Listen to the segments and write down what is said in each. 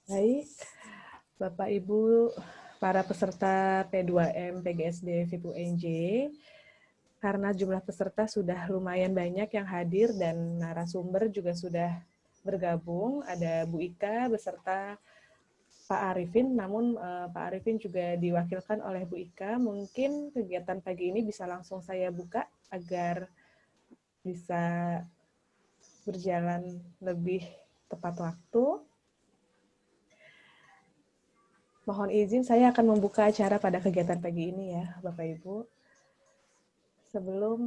Baik, Bapak Ibu, para peserta P2M PGSD FIP UNJ, karena jumlah peserta sudah lumayan banyak yang hadir dan narasumber juga sudah bergabung, ada Bu Ika beserta Pak Arifin, namun Pak Arifin juga diwakilkan oleh Bu Ika. Mungkin kegiatan pagi ini bisa langsung saya buka agar bisa berjalan lebih tepat waktu. Mohon izin, saya akan membuka acara pada kegiatan pagi ini ya, Bapak Ibu. Sebelum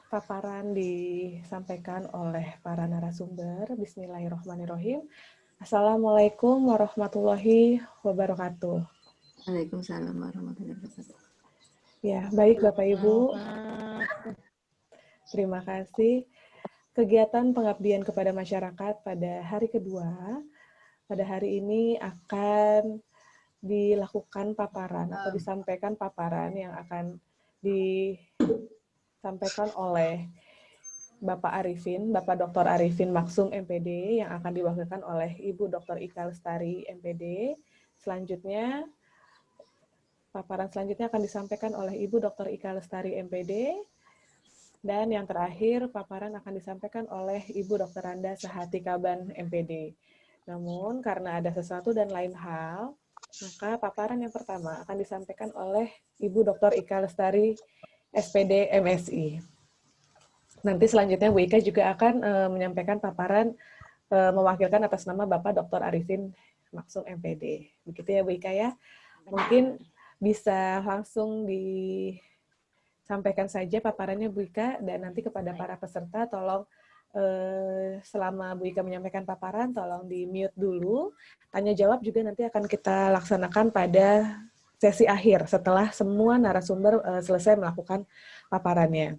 paparan disampaikan oleh para narasumber, Bismillahirrahmanirrahim. Assalamualaikum warahmatullahi wabarakatuh. Waalaikumsalam warahmatullahi wabarakatuh. Ya, baik Bapak Ibu. Terima kasih. Kegiatan pengabdian kepada masyarakat pada hari kedua, pada hari ini akan dilakukan paparan atau disampaikan paparan yang akan disampaikan oleh Bapak Arifin, Bapak Dr. Arifin Maksum MPD yang akan diwakilkan oleh Ibu Dr. Ika Lestari MPD. Selanjutnya, paparan selanjutnya akan disampaikan oleh Ibu Dr. Ika Lestari MPD. Dan yang terakhir, paparan akan disampaikan oleh Ibu Dr. Randa Sehati Kaban MPD. Namun, karena ada sesuatu dan lain hal, maka paparan yang pertama akan disampaikan oleh Ibu Dr. Ika Lestari, SPD MSI. Nanti selanjutnya Bu Ika juga akan menyampaikan paparan mewakilkan atas nama Bapak Dr. Arifin Maksum MPD. Begitu ya Bu Ika ya. Mungkin bisa langsung disampaikan saja paparannya Bu Ika, dan nanti kepada para peserta tolong selama Bu Ika menyampaikan paparan, tolong di-mute dulu. Tanya jawab juga nanti akan kita laksanakan pada sesi akhir setelah semua narasumber selesai melakukan paparannya.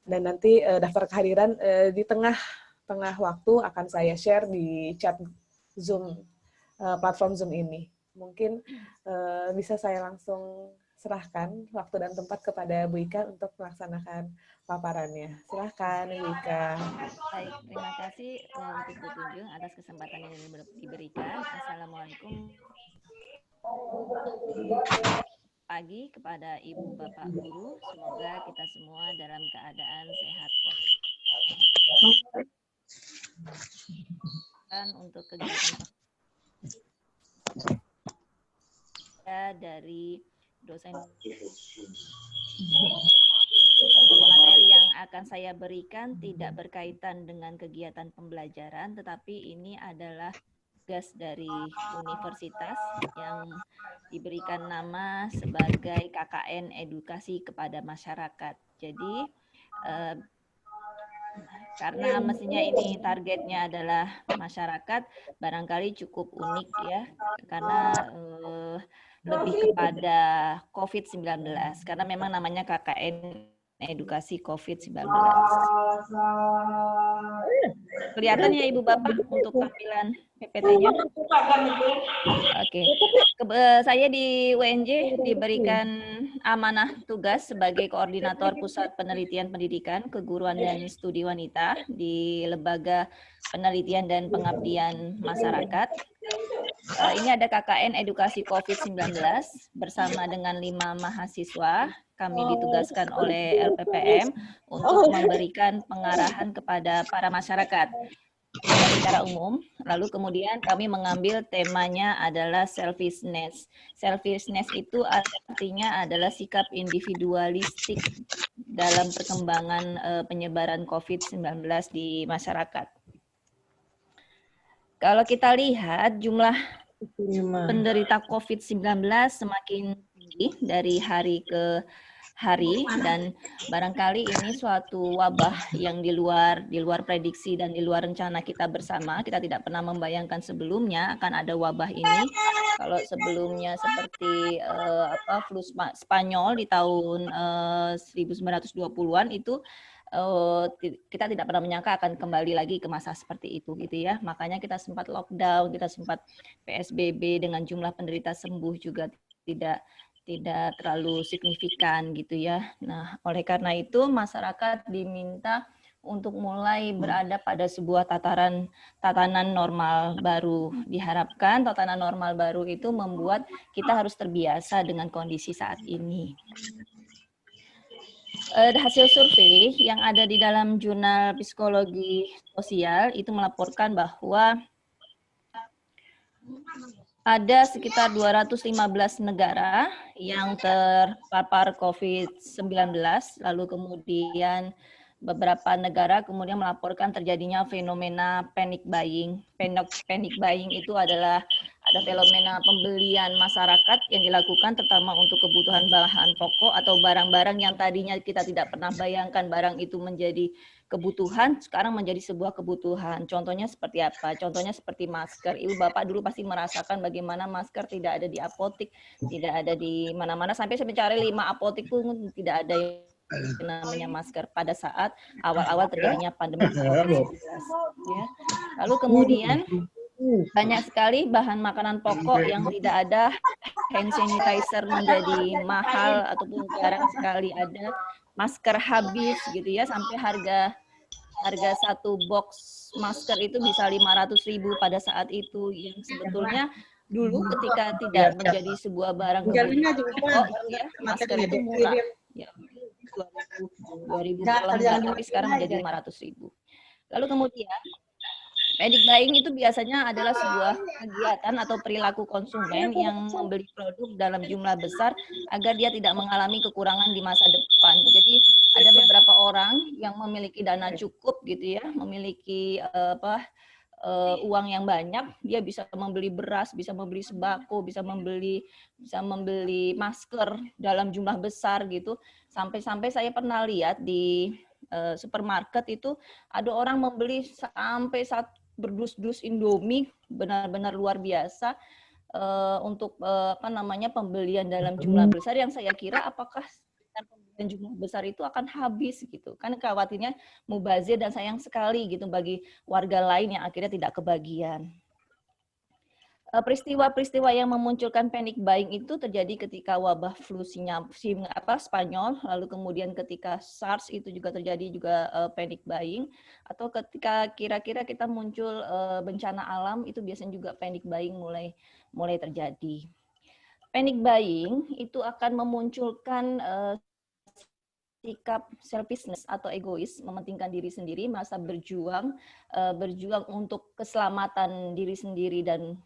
Dan nanti daftar kehadiran di tengah waktu akan saya share di chat Zoom, platform Zoom ini. Mungkin bisa saya langsung serahkan waktu dan tempat kepada Bu Ika untuk melaksanakan paparannya. Silahkan, Bu Ika. Baik, terima kasih untuk Bu Tunjung atas kesempatan yang diberikan. Assalamualaikum pagi kepada Ibu Bapak Guru. Semoga kita semua dalam keadaan sehat. Dan untuk kegiatan dari dosen, materi yang akan saya berikan tidak berkaitan dengan kegiatan pembelajaran, tetapi ini adalah tugas dari universitas yang diberikan nama sebagai KKN Edukasi kepada Masyarakat. Jadi karena mestinya ini targetnya adalah masyarakat, barangkali cukup unik ya, karena lebih kepada COVID-19, karena memang namanya KKN Edukasi COVID-19. Kelihatan ya Ibu Bapak untuk tampilan PPT-nya? Oke. Saya di UNJ diberikan amanah tugas sebagai koordinator Pusat Penelitian Pendidikan, Keguruan dan Studi Wanita di Lembaga Penelitian dan Pengabdian Masyarakat. Ini ada KKN Edukasi COVID-19 bersama dengan 5 mahasiswa. Kami ditugaskan oleh LPPM untuk memberikan pengarahan kepada para masyarakat secara umum. Lalu kemudian kami mengambil temanya adalah selfishness. Selfishness itu artinya adalah sikap individualistik dalam perkembangan penyebaran COVID-19 di masyarakat. Kalau kita lihat jumlah penderita COVID-19 semakin tinggi dari hari ke hari, dan barangkali ini suatu wabah yang di luar prediksi dan di luar rencana kita bersama. Kita tidak pernah membayangkan sebelumnya akan ada wabah ini. Kalau sebelumnya seperti flu Spanyol di tahun 1920-an itu kita tidak pernah menyangka akan kembali lagi ke masa seperti itu gitu ya. Makanya kita sempat lockdown, kita sempat PSBB dengan jumlah penderita sembuh juga tidak terlalu signifikan gitu ya. Nah, oleh karena itu masyarakat diminta untuk mulai berada pada sebuah tatanan normal baru. Diharapkan tatanan normal baru itu membuat kita harus terbiasa dengan kondisi saat ini. Hasil survei yang ada di dalam jurnal Psikologi Sosial itu melaporkan bahwa ada sekitar 215 negara yang terpapar COVID-19, lalu kemudian beberapa negara kemudian melaporkan terjadinya fenomena panic buying. Panic buying itu adalah ada fenomena pembelian masyarakat yang dilakukan terutama untuk kebutuhan bahan pokok atau barang-barang yang tadinya kita tidak pernah bayangkan barang itu menjadi kebutuhan, sekarang menjadi sebuah kebutuhan. Contohnya seperti apa? Contohnya seperti masker. Ibu Bapak dulu pasti merasakan bagaimana masker tidak ada di apotik, tidak ada di mana-mana. Sampai saya mencari 5 apotik pun tidak ada yang namanya masker pada saat awal-awal terjadinya pandemi COVID-19. Ya. Lalu kemudian banyak sekali bahan makanan pokok yang tidak ada, hand sanitizer menjadi mahal ataupun jarang sekali ada, masker habis gitu ya, sampai harga satu box masker itu bisa 500.000 pada saat itu, yang sebetulnya dulu ketika tidak menjadi sebuah barang kebutuhan pokok ya, masker itu murah ya, 2.000 kalau enggak, tapi sekarang menjadi 500.000. Lalu kemudian panic buying itu biasanya adalah sebuah kegiatan atau perilaku konsumen yang membeli produk dalam jumlah besar agar dia tidak mengalami kekurangan di masa depan. Jadi ada beberapa orang yang memiliki dana cukup gitu ya, memiliki uang yang banyak, dia bisa membeli beras, bisa membeli sembako, bisa membeli masker dalam jumlah besar gitu. Sampai-sampai saya pernah lihat di supermarket itu ada orang membeli sampai berdus-dus Indomie, benar-benar luar biasa untuk pembelian dalam jumlah besar, yang saya kira apakah pembelian jumlah besar itu akan habis gitu kan, khawatirnya mubazir dan sayang sekali gitu bagi warga lain yang akhirnya tidak kebagian. Peristiwa-peristiwa yang memunculkan panic buying itu terjadi ketika wabah flu Spanyol, lalu kemudian ketika SARS itu juga terjadi juga panic buying, atau ketika kira-kira kita muncul bencana alam itu biasanya juga panic buying mulai terjadi. Panic buying itu akan memunculkan sikap selfishness atau egois, mementingkan diri sendiri, merasa berjuang untuk keselamatan diri sendiri dan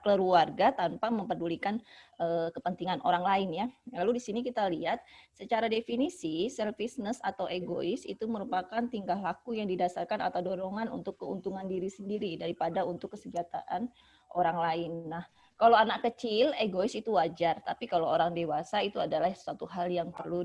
keluarga tanpa mempedulikan kepentingan orang lain ya. Lalu di sini kita lihat secara definisi selfishness atau egois itu merupakan tingkah laku yang didasarkan atau dorongan untuk keuntungan diri sendiri daripada untuk kesejahteraan orang lain. Nah, kalau anak kecil egois itu wajar, tapi kalau orang dewasa itu adalah suatu hal yang perlu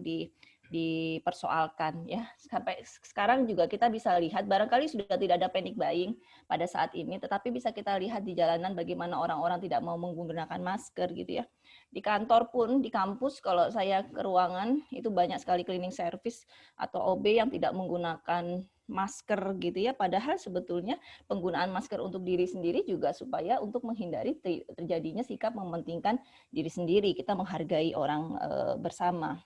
dipersoalkan ya. Sampai sekarang juga kita bisa lihat barangkali sudah tidak ada panic buying pada saat ini, tetapi bisa kita lihat di jalanan bagaimana orang-orang tidak mau menggunakan masker gitu ya. Di kantor pun, di kampus kalau saya ke ruangan itu banyak sekali cleaning service atau OB yang tidak menggunakan masker gitu ya, padahal sebetulnya penggunaan masker untuk diri sendiri juga supaya untuk menghindari terjadinya sikap mementingkan diri sendiri, kita menghargai orang bersama.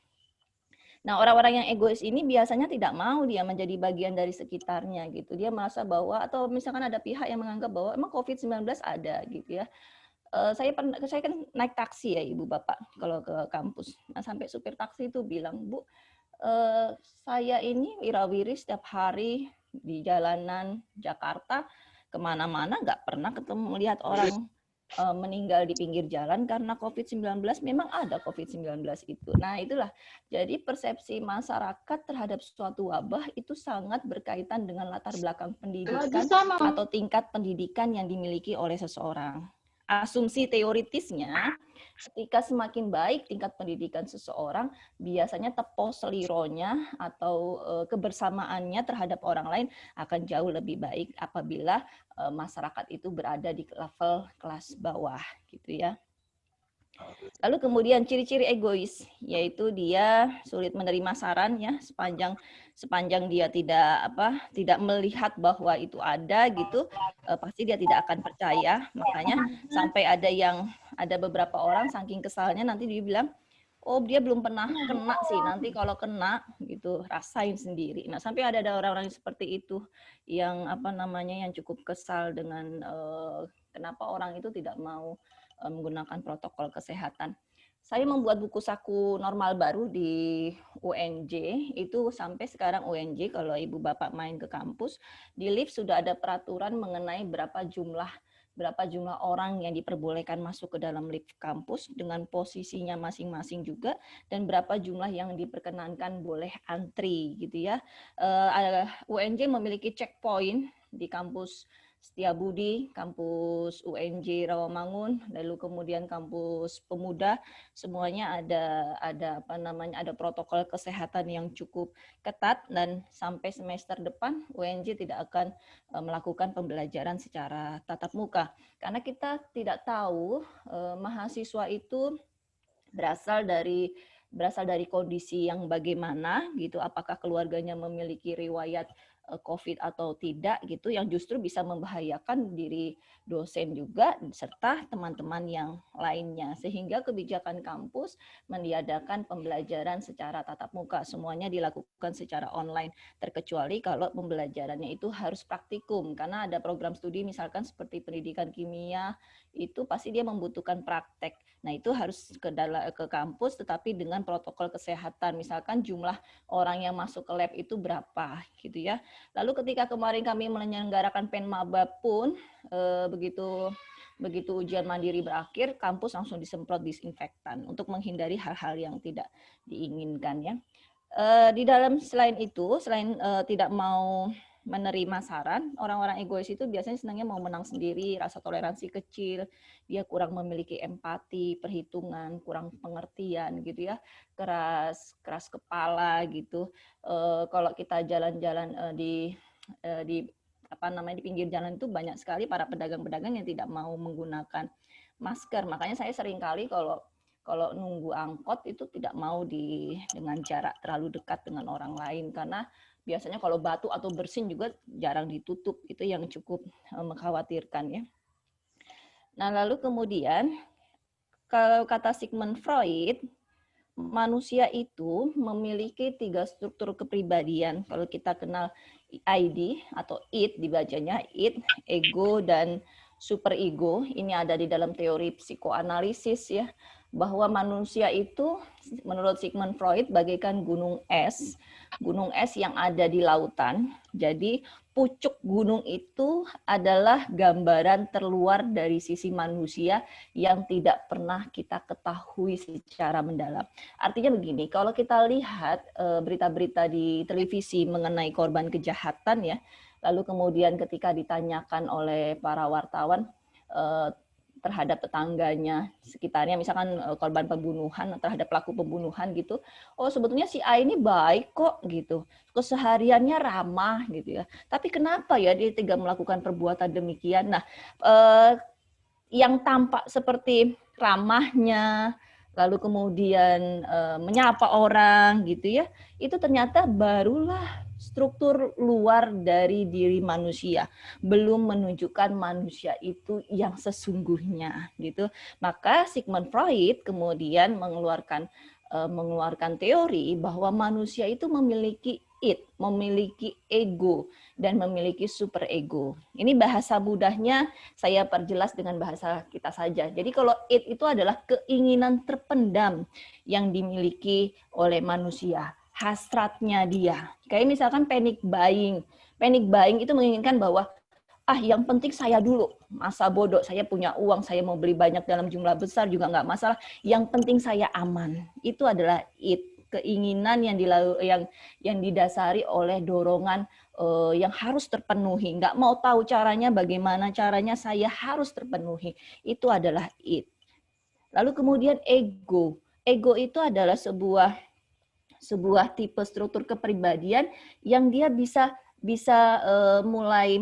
Nah, orang-orang yang egois ini biasanya tidak mau dia menjadi bagian dari sekitarnya gitu. Dia merasa bahwa, atau misalkan ada pihak yang menganggap bahwa emang COVID-19 ada gitu ya. Saya kan naik taksi ya Ibu Bapak kalau ke kampus. Nah, sampai supir taksi itu bilang, Bu, saya ini wirawiri setiap hari di jalanan Jakarta kemana-mana nggak pernah ketemu melihat orang meninggal di pinggir jalan karena COVID-19. Memang ada COVID-19 itu. Nah itulah, jadi persepsi masyarakat terhadap suatu wabah itu sangat berkaitan dengan latar belakang pendidikan atau tingkat pendidikan yang dimiliki oleh seseorang. Asumsi teoritisnya, ketika semakin baik tingkat pendidikan seseorang, biasanya teposelironya atau kebersamaannya terhadap orang lain akan jauh lebih baik apabila masyarakat itu berada di level kelas bawah, gitu ya. Lalu kemudian ciri-ciri egois, yaitu dia sulit menerima saran ya, sepanjang dia tidak melihat bahwa itu ada gitu, pasti dia tidak akan percaya. Makanya sampai ada beberapa orang saking kesalnya nanti dia bilang, oh dia belum pernah kena sih, nanti kalau kena gitu rasain sendiri. Nah sampai ada orang-orang seperti itu yang yang cukup kesal dengan kenapa orang itu tidak mau menggunakan protokol kesehatan. Saya membuat buku saku normal baru di UNJ, itu sampai sekarang UNJ kalau Ibu Bapak main ke kampus, di lift sudah ada peraturan mengenai berapa jumlah orang yang diperbolehkan masuk ke dalam lift kampus dengan posisinya masing-masing juga, dan berapa jumlah yang diperkenankan boleh antri gitu ya. UNJ memiliki checkpoint di kampus Setiabudi, kampus UNJ Rawamangun, lalu kemudian kampus Pemuda, semuanya ada protokol kesehatan yang cukup ketat, dan sampai semester depan UNJ tidak akan melakukan pembelajaran secara tatap muka karena kita tidak tahu mahasiswa itu berasal dari kondisi yang bagaimana gitu, apakah keluarganya memiliki riwayat COVID atau tidak gitu, yang justru bisa membahayakan diri dosen juga serta teman-teman yang lainnya, sehingga kebijakan kampus meniadakan pembelajaran secara tatap muka, semuanya dilakukan secara online, terkecuali kalau pembelajarannya itu harus praktikum karena ada program studi misalkan seperti pendidikan kimia itu pasti dia membutuhkan praktek. Nah itu harus ke kampus tetapi dengan protokol kesehatan, misalkan jumlah orang yang masuk ke lab itu berapa gitu ya. Lalu ketika kemarin kami menyelenggarakan Penmaba pun begitu ujian mandiri berakhir, kampus langsung disemprot disinfektan untuk menghindari hal-hal yang tidak diinginkan ya. Di dalam selain tidak mau menerima saran, orang-orang egois itu biasanya senangnya mau menang sendiri, rasa toleransi kecil, dia kurang memiliki empati, perhitungan, kurang pengertian gitu ya, keras kepala gitu. Kalau kita jalan-jalan di pinggir jalan itu banyak sekali para pedagang-pedagang yang tidak mau menggunakan masker. Makanya saya sering kali kalau nunggu angkot itu tidak mau dengan jarak terlalu dekat dengan orang lain karena biasanya kalau batuk atau bersin juga jarang ditutup, itu yang cukup mengkhawatirkan ya. Nah lalu kemudian kalau kata Sigmund Freud, manusia itu memiliki 3 struktur kepribadian. Kalau kita kenal ID atau id dibacanya id, ego dan superego, ini ada di dalam teori psikoanalisis ya, bahwa manusia itu menurut Sigmund Freud bagaikan gunung es yang ada di lautan. Jadi pucuk gunung itu adalah gambaran terluar dari sisi manusia yang tidak pernah kita ketahui secara mendalam. Artinya begini, kalau kita lihat berita-berita di televisi mengenai korban kejahatan ya, lalu kemudian ketika ditanyakan oleh para wartawan, terhadap tetangganya, sekitarnya, misalkan korban pembunuhan, terhadap pelaku pembunuhan gitu. Oh, sebetulnya si A ini baik kok gitu, kesehariannya ramah gitu ya. Tapi kenapa ya dia tega melakukan perbuatan demikian? Nah, yang tampak seperti ramahnya, lalu kemudian menyapa orang gitu ya, itu ternyata barulah struktur luar dari diri manusia, belum menunjukkan manusia itu yang sesungguhnya gitu. Maka Sigmund Freud kemudian mengeluarkan teori bahwa manusia itu memiliki id, memiliki ego, dan memiliki superego. Ini bahasa mudahnya saya perjelas dengan bahasa kita saja. Jadi kalau id itu adalah keinginan terpendam yang dimiliki oleh manusia, hasratnya dia. Kayak misalkan panic buying. Panic buying itu menginginkan bahwa yang penting saya dulu, masa bodoh, saya punya uang, saya mau beli banyak dalam jumlah besar juga nggak masalah, yang penting saya aman. Itu adalah id, keinginan yang didasari oleh dorongan yang harus terpenuhi, nggak mau tahu caranya, bagaimana caranya, saya harus terpenuhi. Itu adalah id. Lalu kemudian ego. Ego itu adalah sebuah tipe struktur kepribadian yang dia bisa mulai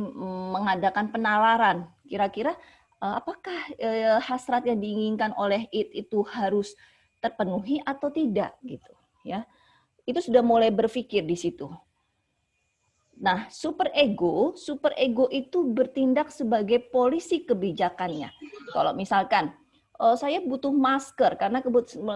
mengadakan penalaran. Kira-kira apakah hasrat yang diinginkan oleh id itu harus terpenuhi atau tidak gitu ya. Itu sudah mulai berpikir di situ. Nah, superego itu bertindak sebagai polisi kebijakannya. Kalau misalkan saya butuh masker karena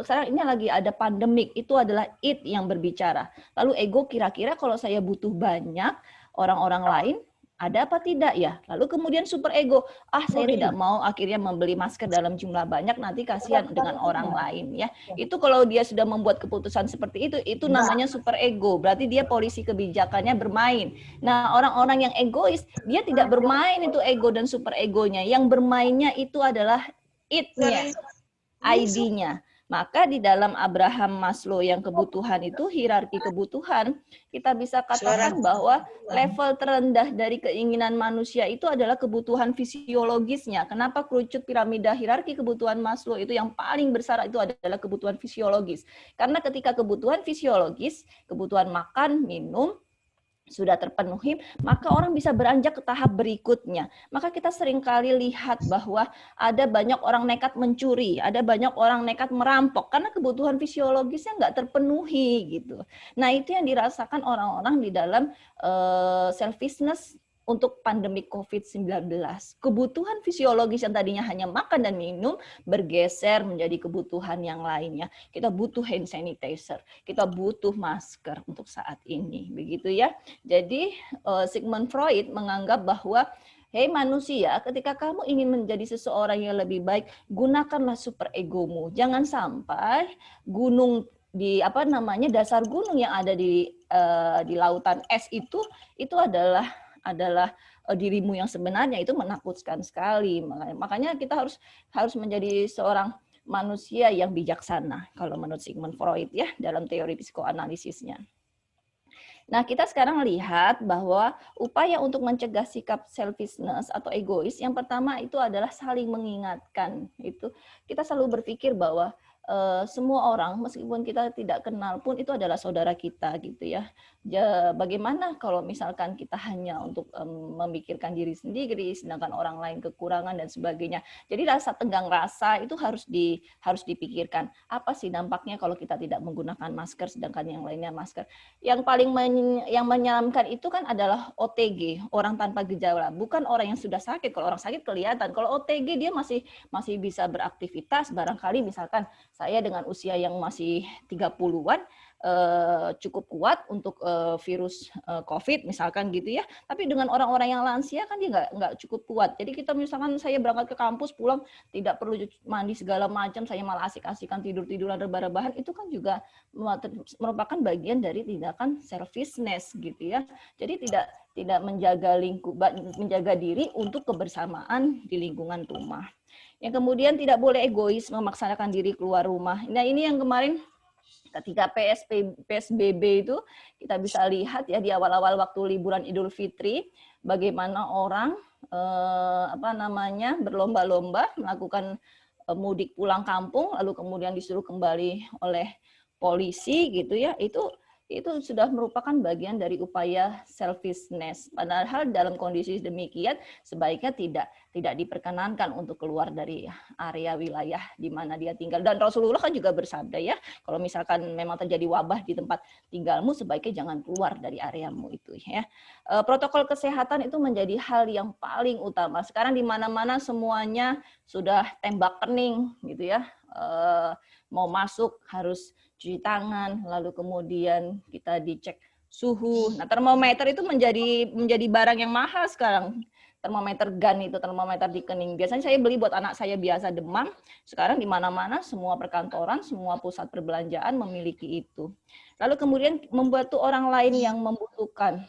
sekarang ini lagi ada pandemik, itu adalah id yang berbicara. Lalu ego kira-kira kalau saya butuh banyak, orang-orang lain ada apa tidak ya? Lalu kemudian superego, saya tidak mau akhirnya membeli masker dalam jumlah banyak, nanti kasihan dengan orang lain ya. Itu kalau dia sudah membuat keputusan seperti itu namanya superego. Berarti dia polisi kebijakannya bermain. Nah, orang-orang yang egois, dia tidak bermain itu ego dan superegonya. Yang bermainnya itu adalah id-nya, ID-nya. Maka di dalam Abraham Maslow yang kebutuhan itu, hierarki kebutuhan, kita bisa katakan bahwa level terendah dari keinginan manusia itu adalah kebutuhan fisiologisnya. Kenapa kerucut piramida hierarki kebutuhan Maslow itu yang paling besar itu adalah kebutuhan fisiologis. Karena ketika kebutuhan fisiologis, kebutuhan makan, minum, sudah terpenuhi, maka orang bisa beranjak ke tahap berikutnya. Maka kita seringkali lihat bahwa ada banyak orang nekat mencuri, ada banyak orang nekat merampok, karena kebutuhan fisiologisnya nggak terpenuhi gitu. Nah, itu yang dirasakan orang-orang di dalam selfishness untuk pandemi COVID-19. Kebutuhan fisiologis yang tadinya hanya makan dan minum bergeser menjadi kebutuhan yang lainnya. Kita butuh hand sanitizer, kita butuh masker untuk saat ini, begitu ya. Jadi Sigmund Freud menganggap bahwa hei manusia, ketika kamu ingin menjadi seseorang yang lebih baik, gunakanlah superegomu. Jangan sampai gunung di dasar gunung yang ada di lautan es itu adalah dirimu yang sebenarnya. Itu menakutkan sekali. Makanya kita harus menjadi seorang manusia yang bijaksana kalau menurut Sigmund Freud ya dalam teori psikoanalisisnya. Nah, kita sekarang lihat bahwa upaya untuk mencegah sikap selfishness atau egois yang pertama itu adalah saling mengingatkan. Itu kita selalu berpikir bahwa semua orang meskipun kita tidak kenal pun itu adalah saudara kita gitu ya. Bagaimana kalau misalkan kita hanya untuk memikirkan diri sendiri sedangkan orang lain kekurangan dan sebagainya. Jadi rasa tenggang rasa itu harus dipikirkan. Apa sih dampaknya kalau kita tidak menggunakan masker sedangkan yang lainnya masker. Yang paling yang menyeramkan itu kan adalah OTG, orang tanpa gejala, bukan orang yang sudah sakit. Kalau orang sakit kelihatan. Kalau OTG dia masih bisa beraktivitas, barangkali misalkan saya dengan usia yang masih 30-an cukup kuat untuk virus COVID misalkan gitu ya. Tapi dengan orang-orang yang lansia kan dia nggak cukup kuat. Jadi kita misalkan saya berangkat ke kampus pulang tidak perlu mandi segala macam, saya malah asik-asikan tidur-tiduran rebah-rebahan, itu kan juga merupakan bagian dari tindakan selfishness gitu ya. Jadi tidak menjaga diri untuk kebersamaan di lingkungan rumah. Yang kemudian tidak boleh egois memaksakan diri keluar rumah. Nah, ini yang kemarin ketika PSBB itu kita bisa lihat ya di awal-awal waktu liburan Idul Fitri bagaimana orang berlomba-lomba melakukan mudik pulang kampung, lalu kemudian disuruh kembali oleh polisi gitu ya, itu sudah merupakan bagian dari upaya selfishness. Padahal dalam kondisi demikian sebaiknya tidak diperkenankan untuk keluar dari area wilayah di mana dia tinggal. Dan Rasulullah kan juga bersabda ya, kalau misalkan memang terjadi wabah di tempat tinggalmu, sebaiknya jangan keluar dari areamu itu ya. Protokol kesehatan itu menjadi hal yang paling utama. Sekarang di mana-mana semuanya sudah tembak kening gitu ya. Mau masuk harus cuci tangan, lalu kemudian kita dicek suhu. Nah, termometer itu menjadi barang yang mahal sekarang. Termometer gun itu, termometer di kening. Biasanya saya beli buat anak saya biasa demam. Sekarang di mana-mana semua perkantoran, semua pusat perbelanjaan memiliki itu. Lalu kemudian membantu orang lain yang membutuhkan.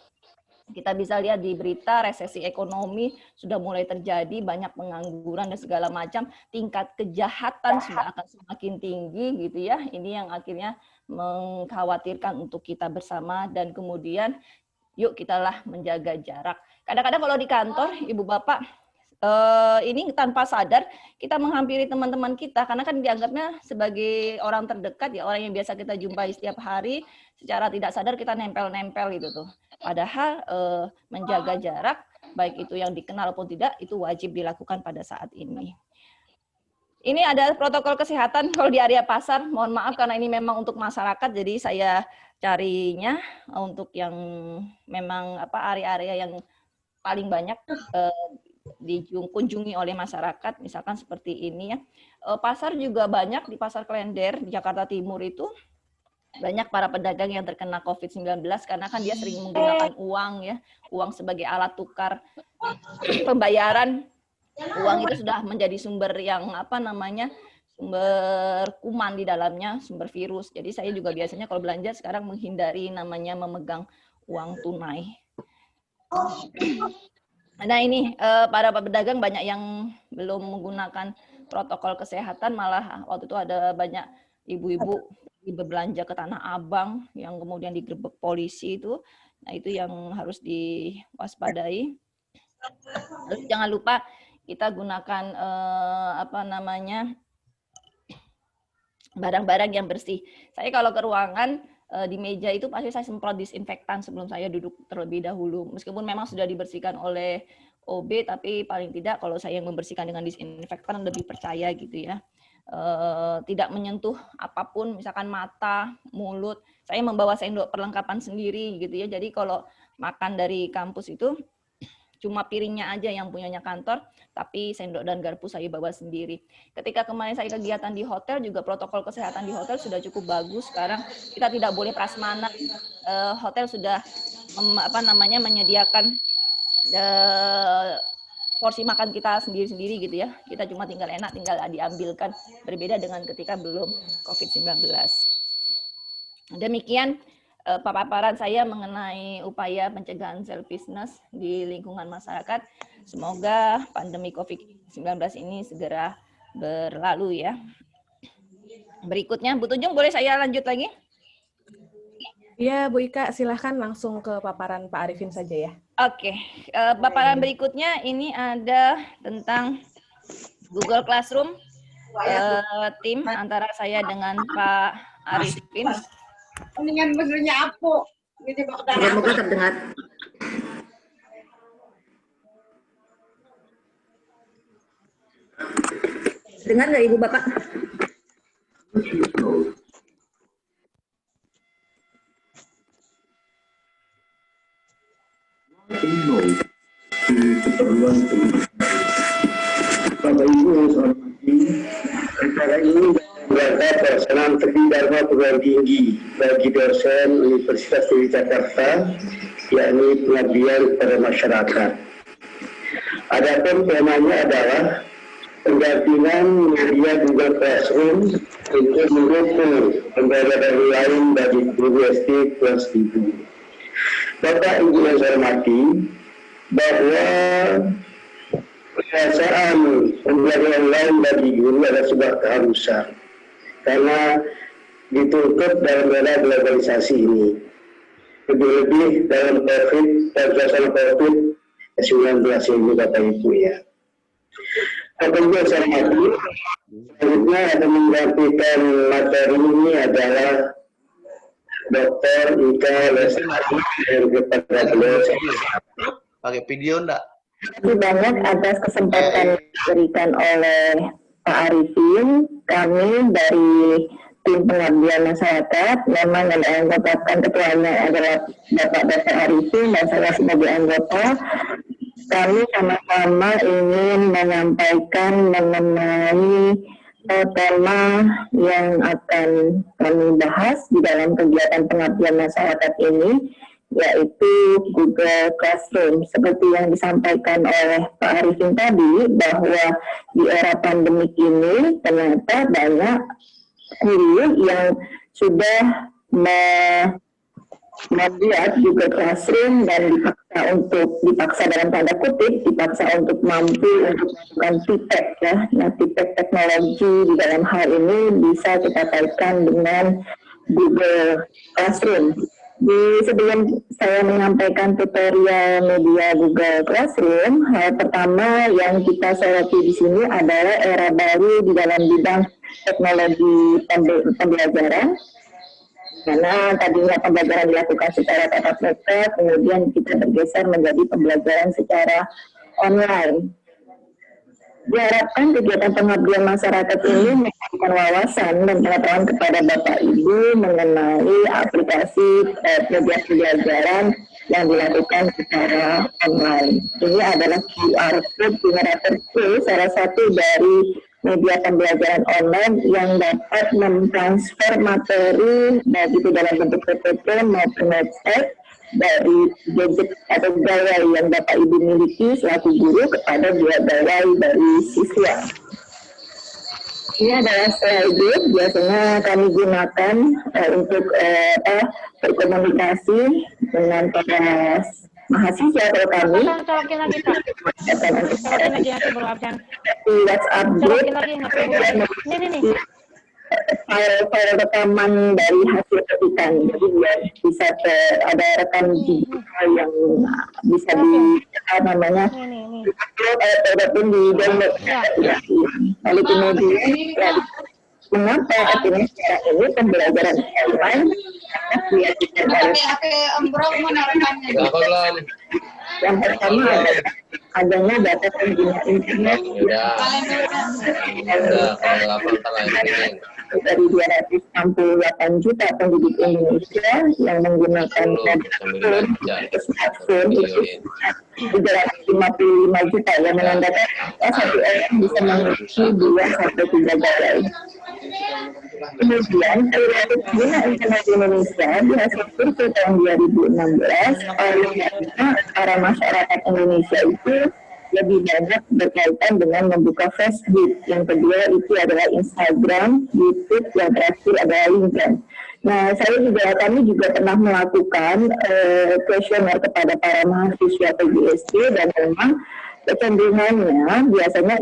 Kita bisa lihat di berita resesi ekonomi sudah mulai terjadi, banyak pengangguran dan segala macam, tingkat kejahatan sudah akan semakin tinggi gitu ya. Ini yang akhirnya mengkhawatirkan untuk kita bersama, dan kemudian yuk kitalah menjaga jarak. Kadang-kadang kalau di kantor, Ibu Bapak, ini tanpa sadar kita menghampiri teman-teman kita karena kan dianggapnya sebagai orang terdekat ya, orang yang biasa kita jumpai setiap hari, secara tidak sadar kita nempel-nempel gitu tuh. Padahal menjaga jarak baik itu yang dikenal maupun tidak itu wajib dilakukan pada saat ini. Ini ada protokol kesehatan kalau di area pasar. Mohon maaf karena ini memang untuk masyarakat, jadi saya carinya untuk yang memang area-area yang paling banyak dikunjungi oleh masyarakat, misalkan seperti ini ya. Pasar juga banyak, di Pasar Klender di Jakarta Timur itu banyak para pedagang yang terkena COVID-19 karena kan dia sering menggunakan uang ya, uang sebagai alat tukar pembayaran. Uang itu sudah menjadi sumber yang sumber kuman di dalamnya, sumber virus. Jadi saya juga biasanya kalau belanja sekarang menghindari namanya memegang uang tunai. Nah ini para pedagang banyak yang belum menggunakan protokol kesehatan, malah waktu itu ada banyak ibu-ibu berbelanja ke Tanah Abang yang kemudian digerebek polisi itu. Nah itu yang harus diwaspadai. Terus jangan lupa kita gunakan barang-barang yang bersih. Saya kalau ke ruangan di meja itu pasti saya semprot disinfektan sebelum saya duduk terlebih dahulu. Meskipun memang sudah dibersihkan oleh OB, tapi paling tidak kalau saya yang membersihkan dengan disinfektan lebih percaya gitu ya. Tidak menyentuh apapun, misalkan mata, mulut. Saya membawa sendok perlengkapan sendiri gitu ya. Jadi kalau makan dari kampus itu cuma piringnya aja yang punyanya kantor, tapi sendok dan garpu saya bawa sendiri. Ketika kemarin saya kegiatan di hotel juga protokol kesehatan di hotel sudah cukup bagus. Sekarang kita tidak boleh prasmanan. Hotel sudah menyediakan porsi makan kita sendiri-sendiri gitu ya. Kita cuma tinggal enak, tinggal diambilkan. Berbeda dengan ketika belum COVID-19. Demikian paparan saya mengenai upaya pencegahan selfishness di lingkungan masyarakat. Semoga pandemi COVID-19 ini segera berlalu ya. Berikutnya, Bu Tunjung boleh saya lanjut lagi? Iya, Bu Ika, silahkan langsung ke paparan Pak Arifin saja ya. Oke, paparan berikutnya ini ada tentang Google Classroom, tim antara saya dengan Pak Arifin. Mendingan benernya aku. Moga-moga terdengar. Dengar nggak Ibu Bapak? Bapak Ibu yang saya hormati, acara ini berada pelaksanaan terbit Dharma perguruan tinggi bagi dosen Universitas Negeri Jakarta, yakni pengabdian kepada masyarakat. Adapun temanya adalah pendampingan media Google Classroom untuk mendukung pembelajaran lain bagi guru SD kelas 7. Bapak Ibu yang saya hormati, bahwa perasaan pembelajaran lain bagi guru adalah sebuah keharusan karena dituntut dalam era globalisasi ini. Lebih-lebih dalam COVID dan suasana COVID 19 Ibu Bapak Ibu ya. Tentunya saya hormati, selanjutnya akan menyampaikan materi ini adalah Dr. Ika Lestari dan kepada beliau. Pakai video enggak? Terima kasih banyak atas kesempatan yang diberikan oleh Pak Arifin. Kami dari tim pengabdian masyarakat, memang yang dianggotkan ketuanya adalah Bapak Dr. Arifin dan saya sebagai anggota. Kami sama-sama ingin menyampaikan mengenai tema yang akan kami bahas di dalam kegiatan pengabdian masyarakat ini, yaitu Google Classroom. Seperti yang disampaikan oleh Pak Arifin tadi, bahwa di era pandemik ini ternyata banyak guru yang sudah membuat Google Classroom dan dipaksa dalam tanda kutip, dipaksa untuk mampu untuk melakukan feedback ya. Nah, feedback teknologi di dalam hal ini bisa kita kaitkan dengan Google Classroom. Sebelum saya menyampaikan tutorial media Google Classroom, hal pertama yang kita soroti di sini adalah era baru di dalam bidang teknologi pembelajaran. Karena tadinya pembelajaran dilakukan secara tatap muka, kemudian kita bergeser menjadi pembelajaran secara online. Diharapkan kegiatan pengabdian masyarakat ini memberikan wawasan dan pengetahuan kepada Bapak Ibu mengenai aplikasi media pembelajaran yang dilakukan secara online. Ini adalah QR Code Generator Tool, salah satu dari media pembelajaran online yang dapat mentransfer materi baik itu dalam bentuk PPT maupun website dari gadget atau gawai yang Bapak Ibu miliki selaku guru kepada gawai dari siswa. Ini adalah slide biasanya kami gunakan untuk berkomunikasi dengan para mahasiswa kalau kami. Colokin lagi Kak. Colokin lagi yang sebelum absen. Di WhatsApp group. Colokin lagi nggak perlu. Ini. File rekaman dari hasil ketikan, jadi biar bisa ada rekam digital yang bisa Ini. ataupun di download. Lalu kemudian mengapa akhirnya secara ini pembelajaran online karena kita yang pertama adanya data pengguna internet dari 268 juta penduduk Indonesia yang menggunakan smartphone itu 355 juta yang menandakan satu orang bisa mengisi 2-3 gawai. Kemudian perilaku pengguna internet di Indonesia di hasil survei tahun 2016 olehnya para masyarakat Indonesia itu lebih banyak berkaitan dengan membuka Facebook. Yang kedua itu adalah Instagram, YouTube, yang terakhir adalah LinkedIn. Nah, kami juga pernah melakukan kuesioner kepada para mahasiswa PGSD dan memang kecenderungannya biasanya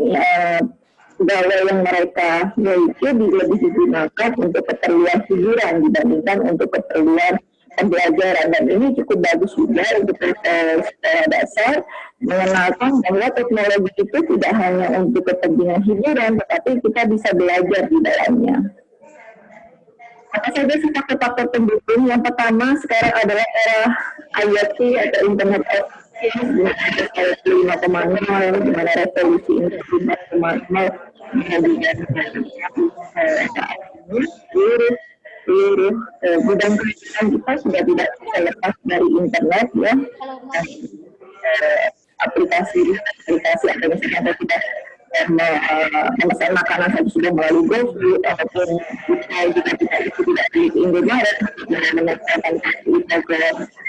gawai yang mereka miliki lebih digunakan untuk keperluan hiburan dibandingkan untuk keperluan pembelajaran, dan ini cukup bagus juga untuk secara dasar mengenalkan bahwa teknologi itu tidak hanya untuk kepentingan hiburan, tetapi kita bisa belajar di dalamnya. Apa saja sih faktor-faktor pendukung? Yang pertama sekarang adalah era IoT atau Internet of Things, di mana 5.0, di mana revolusi Internet 5.0 seluruh bidang kehidupan kita sudah tidak bisa lepas dari internet ya. Aplikasi atau misalnya kita memesan makanan saja sudah melalui GoFood ataupun kita juga tidak di Indomaret menekan kita ke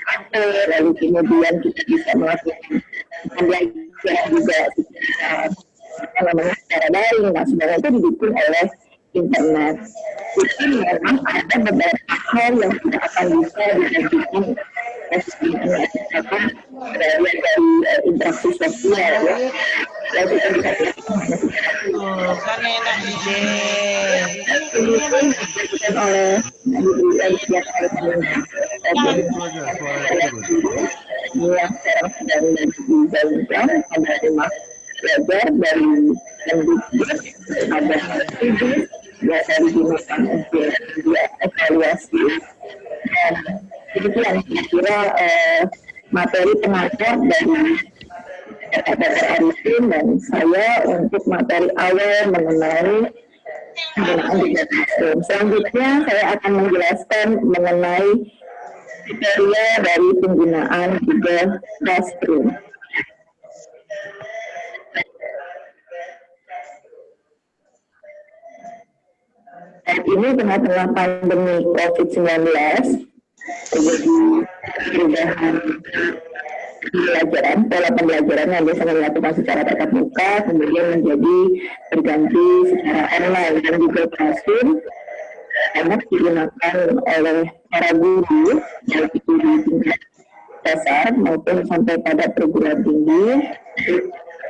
kantor, lalu kemudian kita bisa melakukan pembelajaran juga secara daring. Nah, sebenarnya itu didukung oleh internet. Itu memang ada beberapa hal yang tidak akan bisa dilakukan internet karena dari interaksi sosial ya. Lalu kita bisa Kan enak ide. oleh ini yang sekarang sedang dijalankan, ada 5 belajar dari Mendikbud, ada 7 dari gunakan untuk evaluasi. Dan demikian kira-kira materi pengajar dari Dr. Arifin dan saya untuk materi awal mengenai penggunaan Google Classroom. Selanjutnya saya akan menjelaskan mengenai kriteria dari penggunaan Google Classroom. Saat ini tengah-tengah pandemi COVID-19, terjadi perubahan pembelajaran, pola pembelajaran yang biasanya dilakukan secara tatap muka, kemudian menjadi berganti secara online, dan Google Classroom sangat digunakan oleh para guru, baik itu di tingkat dasar maupun sampai pada perguruan tinggi,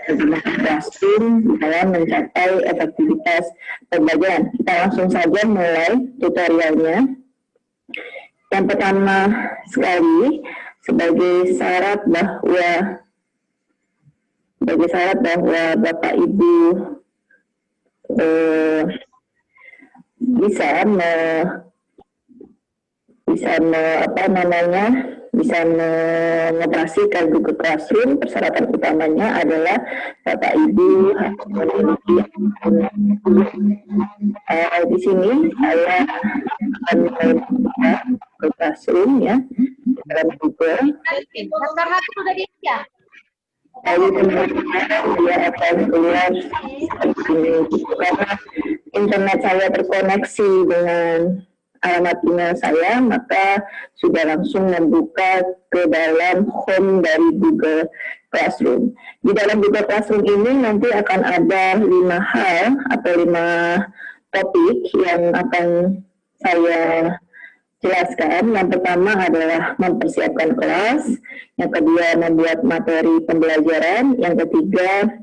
menggunakan Classroom dalam mencapai efektivitas pembelajaran. Kita langsung saja mulai tutorialnya. Yang pertama sekali, sebagai syarat bahwa Bapak Ibu bisa mengoperasikan Google Classroom. Persyaratan utamanya adalah Bapak Ibu memiliki di sini saya akan membuka Google Classroom ya dalam Google. Lalu kemudian dia akan keluar ini karena internet saya terkoneksi dengan alamat email saya, maka sudah langsung membuka ke dalam home dari Google Classroom. Di dalam Google Classroom ini nanti akan ada 5 hal atau 5 topik yang akan saya jelaskan. Yang pertama adalah mempersiapkan kelas, yang kedua membuat materi pembelajaran, yang ketiga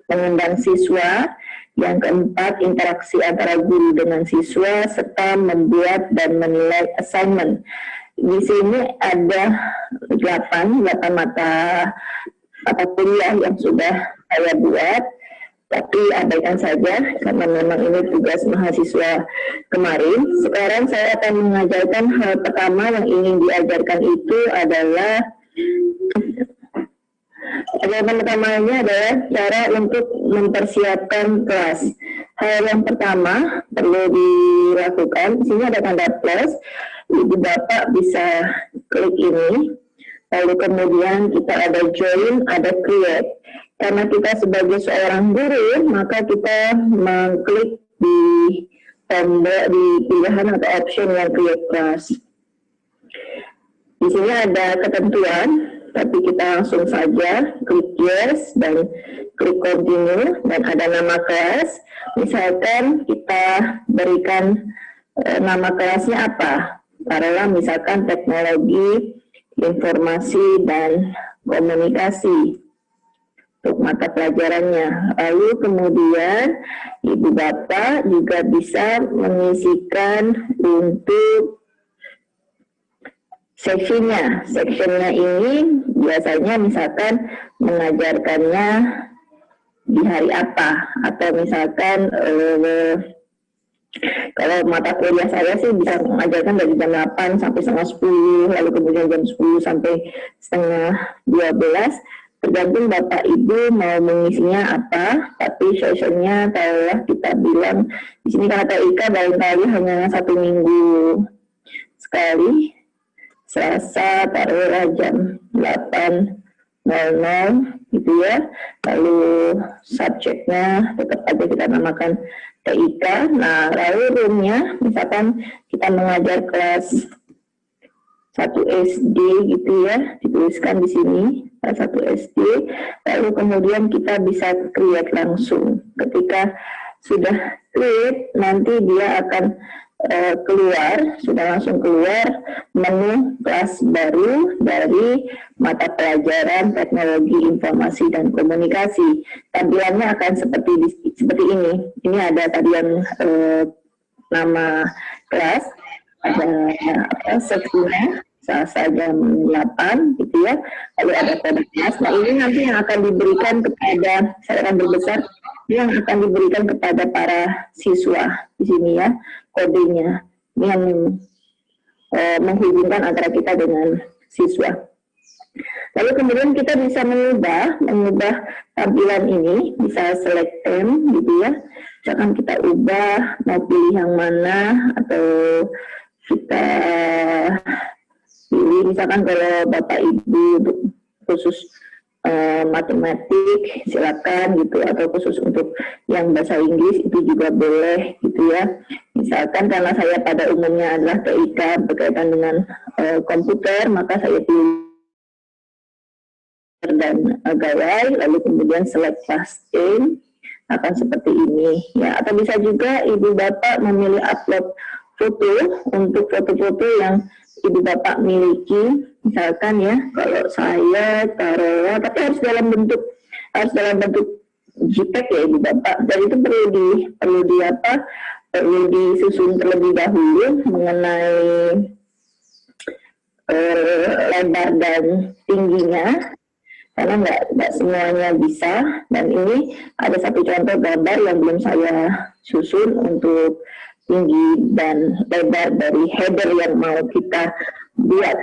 mengundang siswa, yang keempat interaksi antara guru dengan siswa, serta membuat dan menilai assignment. Di sini ada 8 mata kuliah yang sudah saya buat, tapi abaikan saja karena memang ini tugas mahasiswa kemarin. Sekarang saya akan mengajarkan hal pertama yang ingin diajarkan itu adalah pertamanya adalah cara untuk mempersiapkan kelas. Hal yang pertama perlu dilakukan, di sini ada tanda plus, Ibu Bapak bisa klik ini, lalu kemudian kita ada join, ada create. Karena kita sebagai seorang guru, maka kita mengklik di tombol di pilihan atau option yang create class. Di sini ada ketentuan, tapi kita langsung saja klik yes dan klik continue, dan ada nama kelas. Misalkan kita berikan nama kelasnya apa, taruhlah misalkan teknologi informasi dan komunikasi untuk mata pelajarannya. Lalu kemudian Ibu Bapak juga bisa mengisikan untuk seksinya. Seksinya ini biasanya misalkan mengajarkannya di hari apa, atau misalkan kalau mata kuliah saya sih bisa mengajarkan dari jam 8 sampai setengah 10, lalu kemudian jam 10 sampai setengah 12, tergantung Bapak Ibu mau mengisinya apa. Tapi sessionnya kalau kita bilang di sini kata Ika barangkali hanya 1 minggu sekali, Selasa taruhlah jam 8.00 gitu ya. Lalu subjeknya tetap aja kita namakan TIK. Nah, lalu roomnya misalkan kita mengajar kelas 1 SD gitu ya, dituliskan di sini kelas 1 SD. Lalu kemudian kita bisa create langsung. Ketika sudah create, nanti dia akan sudah langsung keluar menu kelas baru dari mata pelajaran teknologi informasi dan komunikasi. Tampilannya akan seperti ini. Ini ada tadi yang nama kelas, ada seksinya, Selasa jam 8 gitu ya. Lalu ada kode kelas. Nah ini nanti yang akan diberikan kepada, saya akan berbesar, yang akan diberikan kepada para siswa di sini ya, kodenya. Ini yang menghubungkan antara kita dengan siswa. Lalu kemudian kita bisa mengubah tampilan ini, bisa select theme gitu ya. Misalkan kita ubah, mau pilih yang mana, atau kita pilih misalkan kalau Bapak Ibu khusus matematik silakan gitu, atau khusus untuk yang bahasa Inggris itu juga boleh gitu ya. Misalkan karena saya pada umumnya adalah TIK berkaitan dengan komputer, maka saya pilih dan gawai, lalu kemudian select class theme akan seperti ini ya. Atau bisa juga ibu bapak memilih upload foto untuk foto-foto yang ibu bapak miliki, misalkan ya, kalau saya taruh, tapi harus dalam bentuk JPEG ya ibu bapak, dan itu perlu disusun terlebih dahulu mengenai lebar dan tingginya, karena nggak semuanya bisa. Dan ini ada satu contoh gambar yang belum saya susun untuk tinggi dan lebar dari header yang mau kita buat.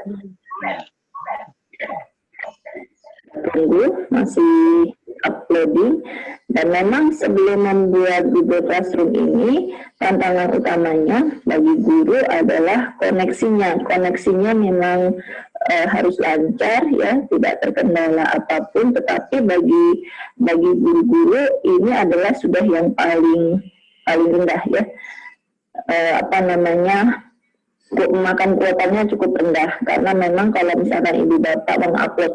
Tunggu, masih uploading. Dan memang sebelum membuat Google Classroom ini, tantangan utamanya bagi guru adalah koneksinya. Koneksinya memang harus lancar ya, tidak terkendala apapun. Tetapi bagi guru-guru ini adalah sudah yang paling rendah ya. Makan kuotanya cukup rendah, karena memang kalau misalkan ibu bapak mengupload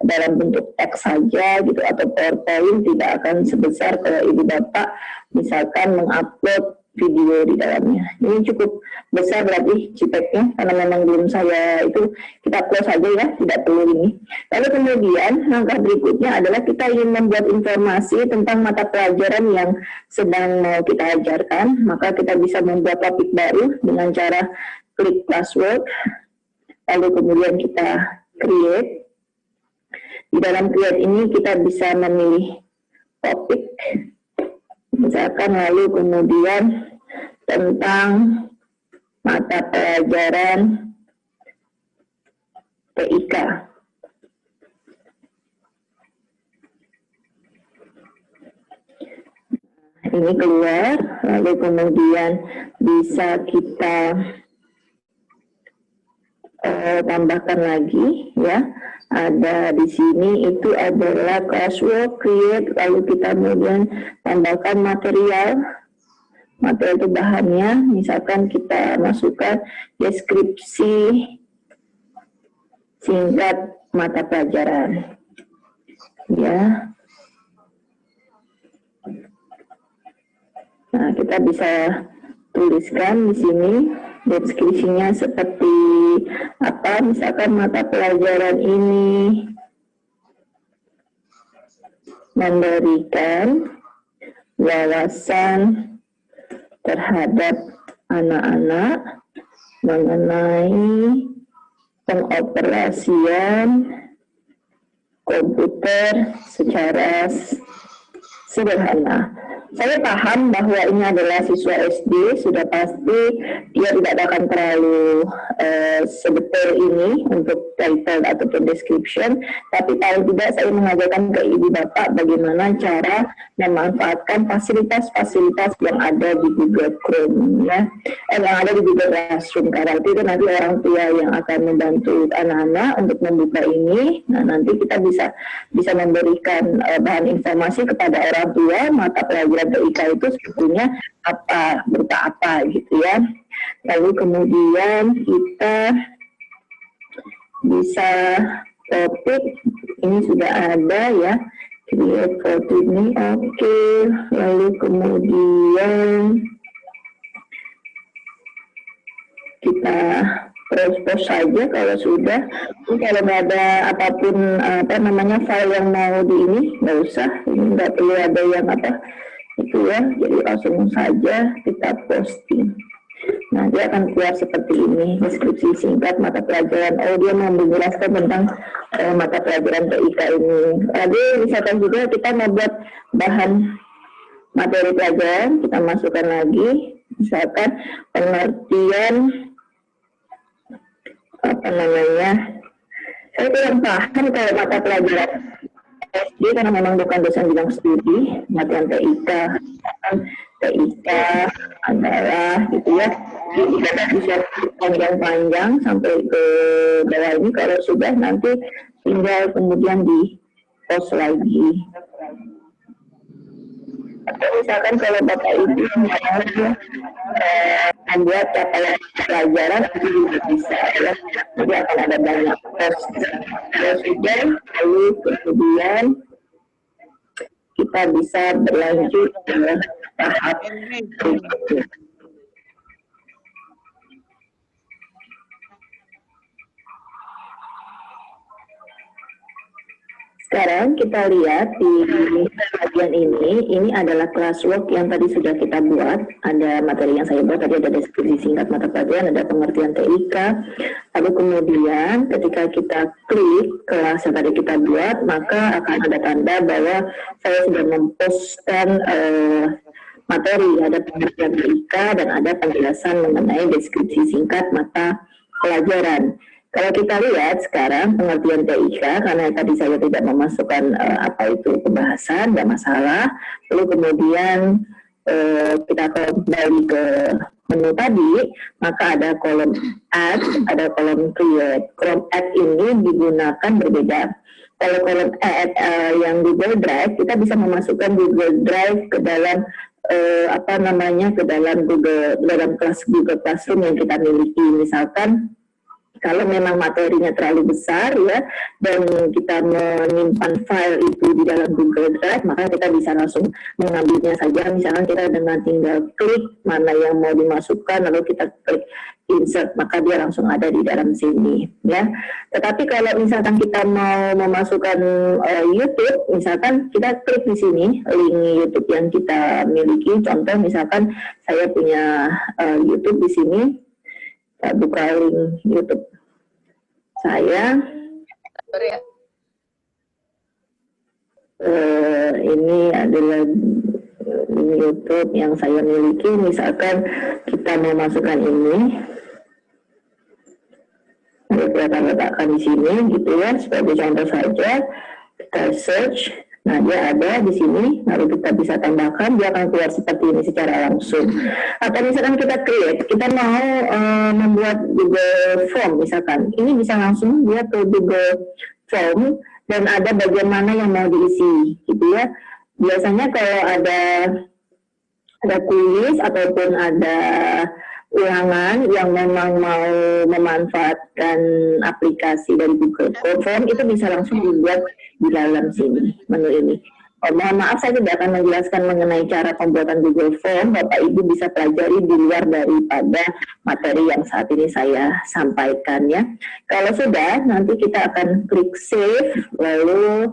dalam bentuk teks saja gitu atau PowerPoint, tidak akan sebesar kalau ibu bapak misalkan mengupload video di dalamnya. Ini cukup besar berarti JPEG-nya, karena memang belum saya itu, kita close saja ya, tidak perlu ini. Lalu kemudian langkah berikutnya adalah kita ingin membuat informasi tentang mata pelajaran yang sedang mau kita ajarkan, maka kita bisa membuat topik baru dengan cara klik password, lalu kemudian kita create. Di dalam create ini kita bisa memilih topik, misalkan, lalu kemudian tentang mata pelajaran TIK. Ini keluar, lalu kemudian bisa kita tambahkan lagi ya. Ada di sini itu adalah classwork, create, lalu kita kemudian tambahkan material itu bahannya, misalkan kita masukkan deskripsi singkat mata pelajaran ya. Nah, kita bisa tuliskan di sini deskripsinya seperti apa, misalkan mata pelajaran ini memberikan wawasan terhadap anak-anak mengenai pengoperasian komputer secara sederhana. Saya paham bahwa ini adalah siswa SD, sudah pasti dia tidak akan terlalu sedetail ini untuk title ataupun description, tapi paling tidak saya mengajarkan ke ibu bapak bagaimana cara memanfaatkan fasilitas-fasilitas yang ada di Google Chrome ya, yang ada di Google Classroom, karena itu nanti orang tua yang akan membantu anak-anak untuk membuka ini. Nah, nanti kita bisa memberikan bahan informasi kepada orang tua mata pelajaran TIK itu sebetulnya apa, berupa apa gitu ya. Lalu kemudian kita bisa topik ini sudah ada ya, create foto ini oke. Lalu kemudian kita post saja kalau sudah. Ini kalau nggak ada apapun file yang mau di ini, nggak usah, ini nggak perlu ada yang itu ya, jadi langsung saja kita posting. Nah, dia akan keluar seperti ini, deskripsi singkat mata pelajaran. Oh, dia mau menjelaskan tentang mata pelajaran TIK ini. Lalu misalkan juga kita mau buat bahan materi pelajaran, kita masukkan lagi, misalkan pengertian apa namanya, saya kurang paham kalau mata pelajaran SD karena memang bukan dosen bidang studi, materi TIK adalah gitu ya. Jadi kita bisa panjang-panjang sampai ke bawah ini, kalau sudah nanti tinggal kemudian di post lagi. Atau misalkan kalau Bapak Ibu mau membuat capaian pelajaran itu juga bisa ya. Jadi akan ada banyak post. Kalau sudah, lalu kemudian kita bisa berlanjut ke tahap berikutnya. Sekarang kita lihat di bagian ini adalah classwork yang tadi sudah kita buat. Ada materi yang saya buat, tadi ada deskripsi singkat mata pelajaran, ada pengertian TIK. Lalu kemudian ketika kita klik kelas yang tadi kita buat, maka akan ada tanda bahwa saya sudah memposkan materi, ada pengertian TIK dan ada penjelasan mengenai deskripsi singkat mata pelajaran. Kalau kita lihat sekarang pengertian TIK, karena tadi saya tidak memasukkan apa itu pembahasan, tidak masalah. Lalu kemudian kita kembali ke menu tadi, maka ada kolom add, ada kolom create. Kolom add ini digunakan berbeda. Kalau kolom add yang Google Drive, kita bisa memasukkan Google Drive ke dalam ke dalam kelas Google Classroom yang kita miliki. Misalkan kalau memang materinya terlalu besar ya, dan kita menyimpan file itu di dalam Google Drive, maka kita bisa langsung mengambilnya saja. Misalkan kita dengan tinggal klik mana yang mau dimasukkan, lalu kita klik insert, maka dia langsung ada di dalam sini ya. Tetapi kalau misalkan kita mau memasukkan YouTube, misalkan kita klik di sini link YouTube yang kita miliki. Contoh misalkan saya punya YouTube di sini. Saya buka link YouTube saya. Ini adalah link YouTube yang saya miliki. Misalkan kita mau masukkan ini, kita akan letakkan di sini, gitu ya, sebagai contoh saja. Kita search. Nah, dia ada di sini, lalu kita bisa tambahkan, dia akan keluar seperti ini secara langsung. Atau misalkan kita create, kita mau membuat Google Form misalkan, ini bisa langsung dia ke Google Form, dan ada bagian mana yang mau diisi, gitu ya. Biasanya kalau ada kuis ataupun ada ulangan yang memang mau memanfaatkan aplikasi dari Google Form, itu bisa langsung dibuat di dalam sini, menu ini. Mohon maaf, saya tidak akan menjelaskan mengenai cara pembuatan Google Form. Bapak Ibu bisa pelajari di luar daripada materi yang saat ini saya sampaikan ya. Kalau sudah, nanti kita akan klik save, lalu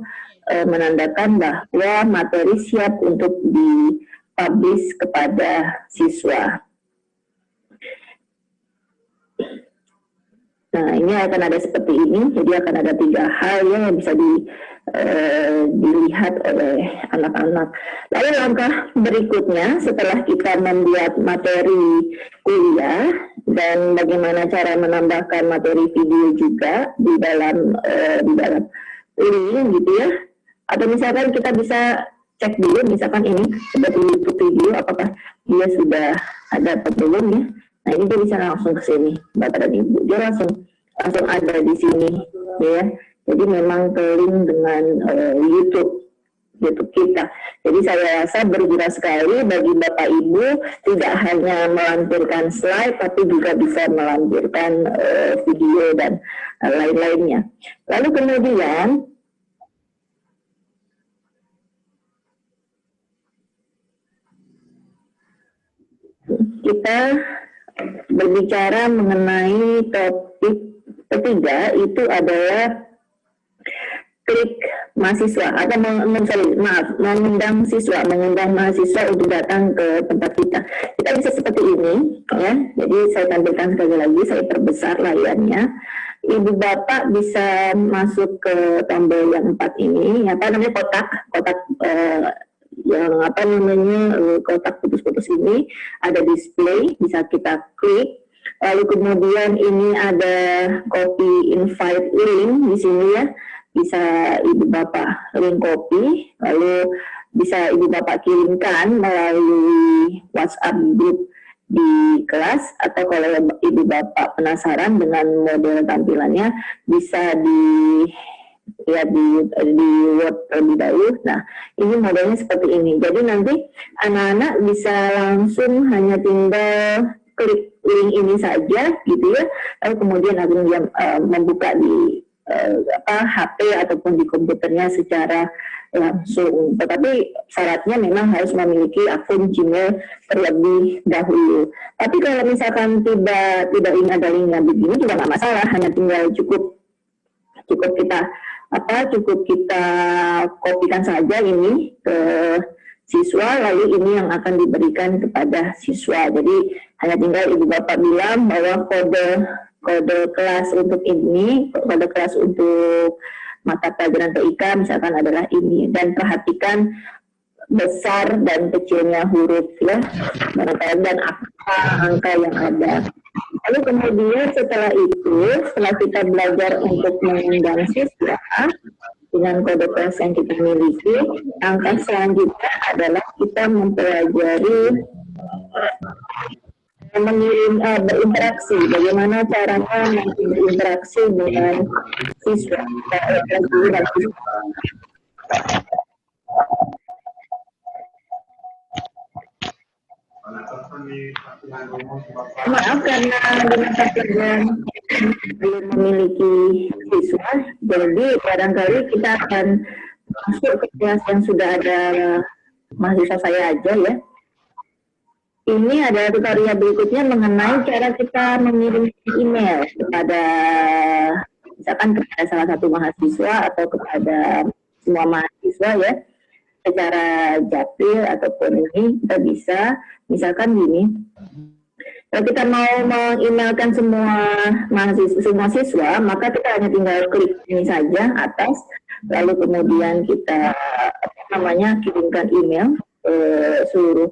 menandakan bahwa materi siap untuk dipublish kepada siswa. Nah, ini akan ada seperti ini, jadi akan ada 3 hal yang bisa dilihat oleh anak-anak. Lalu langkah berikutnya setelah kita membuat materi kuliah dan bagaimana cara menambahkan materi video juga di dalam link gitu ya. Atau misalkan kita bisa cek dulu, misalkan ini seperti YouTube video, apakah dia sudah ada atau belum ya. Nah, ini dia bisa langsung ke sini, Bapak dan Ibu. Dia langsung ada di sini, ya. Jadi memang link dengan YouTube kita. Jadi saya rasa berguna sekali bagi Bapak Ibu, tidak hanya melampirkan slide, tapi juga bisa melampirkan video dan lain-lainnya. Lalu kemudian kita berbicara mengenai topik ketiga, itu adalah klik mahasiswa atau mengundang mahasiswa untuk datang ke tempat kita. Kita bisa seperti ini, ya. Jadi saya tampilkan sekali lagi, saya perbesar layarnya. Ibu bapak bisa masuk ke tombol yang 4 ini, apa namanya kotak yang apa namanya kotak putus-putus ini ada display, bisa kita klik. Lalu kemudian ini ada copy invite link di sini ya, bisa ibu bapak link copy, lalu bisa ibu bapak kirimkan melalui WhatsApp group di kelas, atau kalau ibu bapak penasaran dengan model tampilannya bisa di Word terlebih dahulu. Nah, ini modelnya seperti ini. Jadi nanti anak-anak bisa langsung hanya tinggal klik link ini saja, gitu ya. Lalu kemudian akan dia membuka di HP ataupun di komputernya secara langsung. Tetapi syaratnya memang harus memiliki akun Gmail terlebih dahulu. Tapi kalau misalkan tidak ingin ada linknya begini juga nggak masalah, hanya tinggal cukup kita kopikan saja ini ke siswa, lalu ini yang akan diberikan kepada siswa. Jadi hanya tinggal ibu bapak bilang bahwa kode kelas untuk ini, kode kelas untuk mata pelajaran TIK misalkan adalah ini, dan perhatikan besar dan kecilnya huruf ya, dan angka yang ada. Lalu kemudian setelah kita belajar untuk mengundang siswa dengan kode kelas yang kita miliki, angka selanjutnya adalah kita mempelajari berinteraksi, bagaimana caranya berinteraksi dengan siswa. Maaf karena di mata pelajaran belum memiliki siswa, jadi barangkali kita akan masuk ke kelas yang sudah ada mahasiswa saya aja ya. Ini adalah tutorial berikutnya mengenai cara kita mengirim email kepada, misalkan kepada salah satu mahasiswa atau kepada semua mahasiswa ya, secara japil ataupun ini kita bisa, misalkan gini, kalau kita mau mengemailkan semua siswa, maka kita hanya tinggal klik ini saja atas, lalu kemudian kita kirimkan email ke seluruh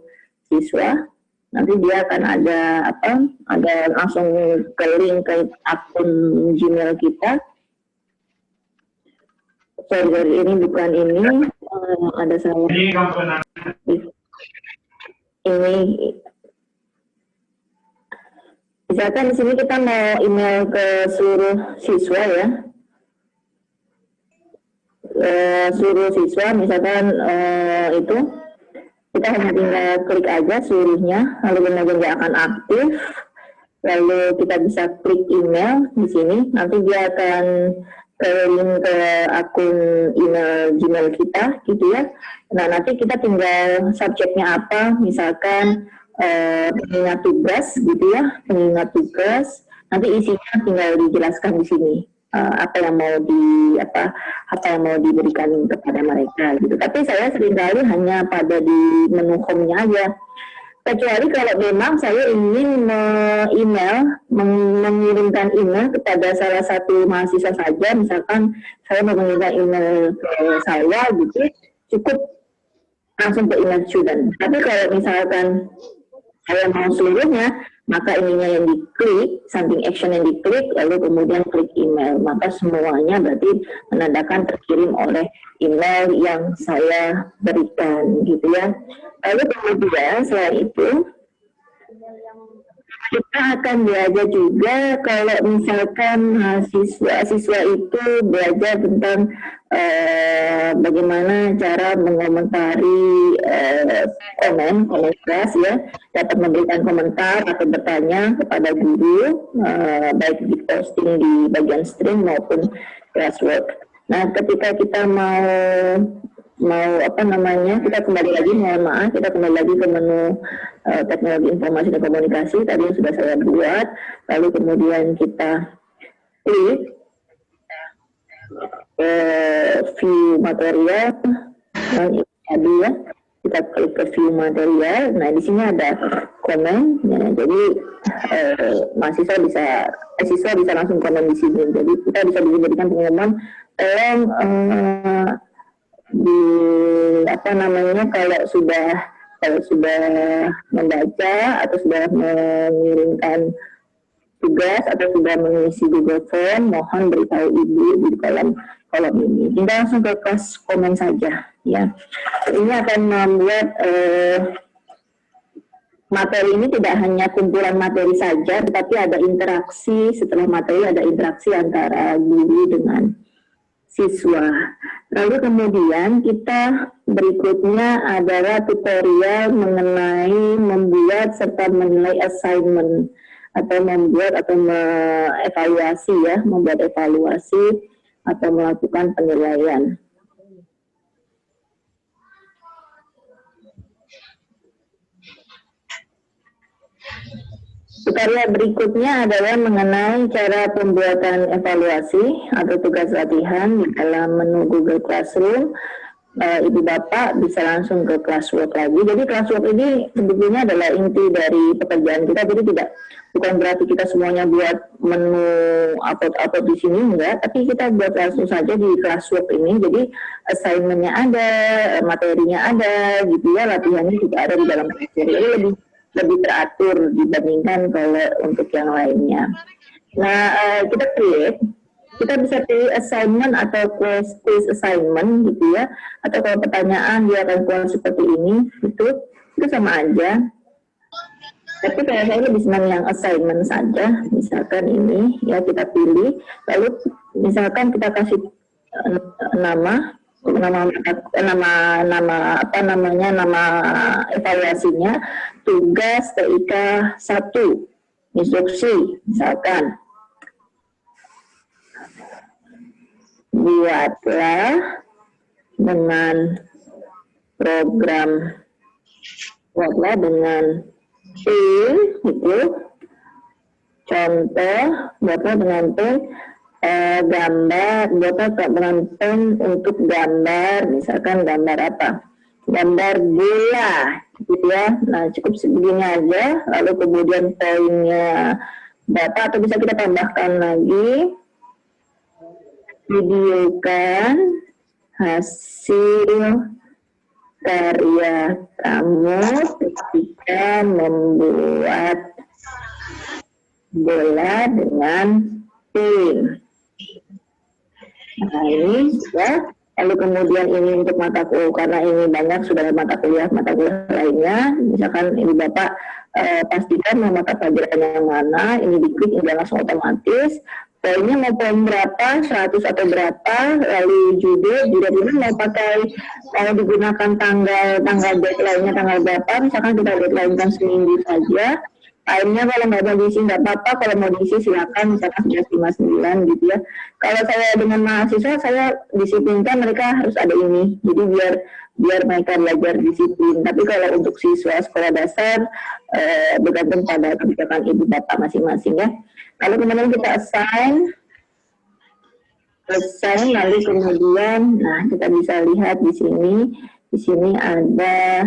siswa. Nanti dia akan ada langsung ke link ke akun Gmail kita. Sorry, ini bukan ini, ada salah. Ini misalkan di sini kita mau email ke seluruh siswa ya. Seluruh siswa misalkan itu kita hanya tinggal klik aja seluruhnya, lalu kemudian dia akan aktif, lalu kita bisa klik email di sini, nanti dia akan link ke akun email Gmail kita, gitu ya. Nah, nanti kita tinggal subjeknya apa, misalkan pengingat tugas, gitu ya, pengingat tugas, nanti isinya tinggal dijelaskan di sini. Apa yang mau diberikan kepada mereka gitu. Tapi saya seringkali hanya pada di menu home-nya aja. Kecuali kalau memang saya ingin mengirimkan email kepada salah satu mahasiswa saja, misalkan saya mau mengirimkan email ke saya gitu, cukup langsung ke email student. Tapi kalau misalkan saya mau seluruhnya, maka ininya yang diklik, samping action yang diklik, lalu kemudian klik email. Maka semuanya berarti menandakan terkirim oleh email yang saya berikan, gitu ya. Lalu kemudian selain itu, kita akan belajar juga kalau misalkan siswa itu belajar tentang bagaimana cara mengomentari komen kelas ya, dapat memberikan komentar atau bertanya kepada guru, baik di posting di bagian stream maupun classwork. Nah, ketika kita kita kembali lagi, mohon maaf, kita kembali lagi ke menu teknologi informasi dan komunikasi tadi yang sudah saya buat, lalu kemudian kita klik ke view material, yang ini tadi ya, kita klik ke view material. Nah, di sini ada komen, ya, jadi siswa bisa langsung komen di sini. Jadi kita bisa diberikan pengumuman, tolong kalau sudah membaca atau sudah mengirimkan tugas atau sudah mengisi Google Form, mohon beritahu Ibu di kolom ini. Kita langsung ke kelas komen saja, ya. Ini akan membuat materi ini tidak hanya kumpulan materi saja, tetapi ada interaksi. Setelah materi ada interaksi antara guru dengan siswa. Lalu kemudian kita berikutnya adalah tutorial mengenai membuat serta menilai assignment atau membuat atau evaluasi, ya, membuat evaluasi atau melakukan penilaian. Tutorial berikutnya adalah mengenai cara pembuatan evaluasi atau tugas latihan di dalam menu Google Classroom. Ibu Bapak bisa langsung ke Classwork lagi. Jadi Classwork ini sebetulnya adalah inti dari pekerjaan kita. Jadi bukan berarti kita semuanya buat menu upload di sini, enggak. Tapi kita buat langsung saja di Classwork ini. Jadi assignment-nya ada, materinya ada, gitu ya. Latihannya juga ada di dalam Classwork. Jadi lebih teratur dibandingkan kalau untuk yang lainnya. Nah, kita bisa pilih assignment atau quiz assignment, gitu ya, atau kalau pertanyaan dia akan keluar seperti ini, itu sama aja. Tapi kalau saya lebih senang yang assignment saja, misalkan ini, ya, kita pilih, lalu misalkan kita kasih nama evaluasinya, tugas TIK 1, instruksi, misalkan. Buatlah dengan PIN, gitu. Contoh, buatlah dengan PIN untuk gambar, misalkan gambar apa? Gambar bola, gitu ya. Nah, cukup segini aja, lalu kemudian poinnya Bapak, atau bisa kita tambahkan lagi, videokan hasil karya kamu ketika membuat bola dengan PIN. Nah, ini sudah. Lalu kemudian ini untuk mata kuliah, karena ini banyak sudah mata kuliah lainnya. Misalkan ini Bapak pastikan mau mata pelajaran yang mana, ini diklik, ini langsung otomatis. Poinnya mau poin berapa, 100 atau berapa, lalu judul ini mau digunakan tanggal deadline-nya tanggal berapa, misalkan kita deadline-kan seminggu saja. Lainnya kalau nggak mau diisi nggak apa-apa, kalau mau diisi silakan, misalkan 59 gitu ya. Kalau saya dengan mahasiswa, saya disiplinkan mereka harus ada ini, jadi biar mereka belajar disiplin. Tapi kalau untuk siswa sekolah dasar, bergantung pada kebijakan ibu bapak masing-masing, ya. Lalu kemudian kita assign, lalu kemudian, nah, kita bisa lihat di sini ada,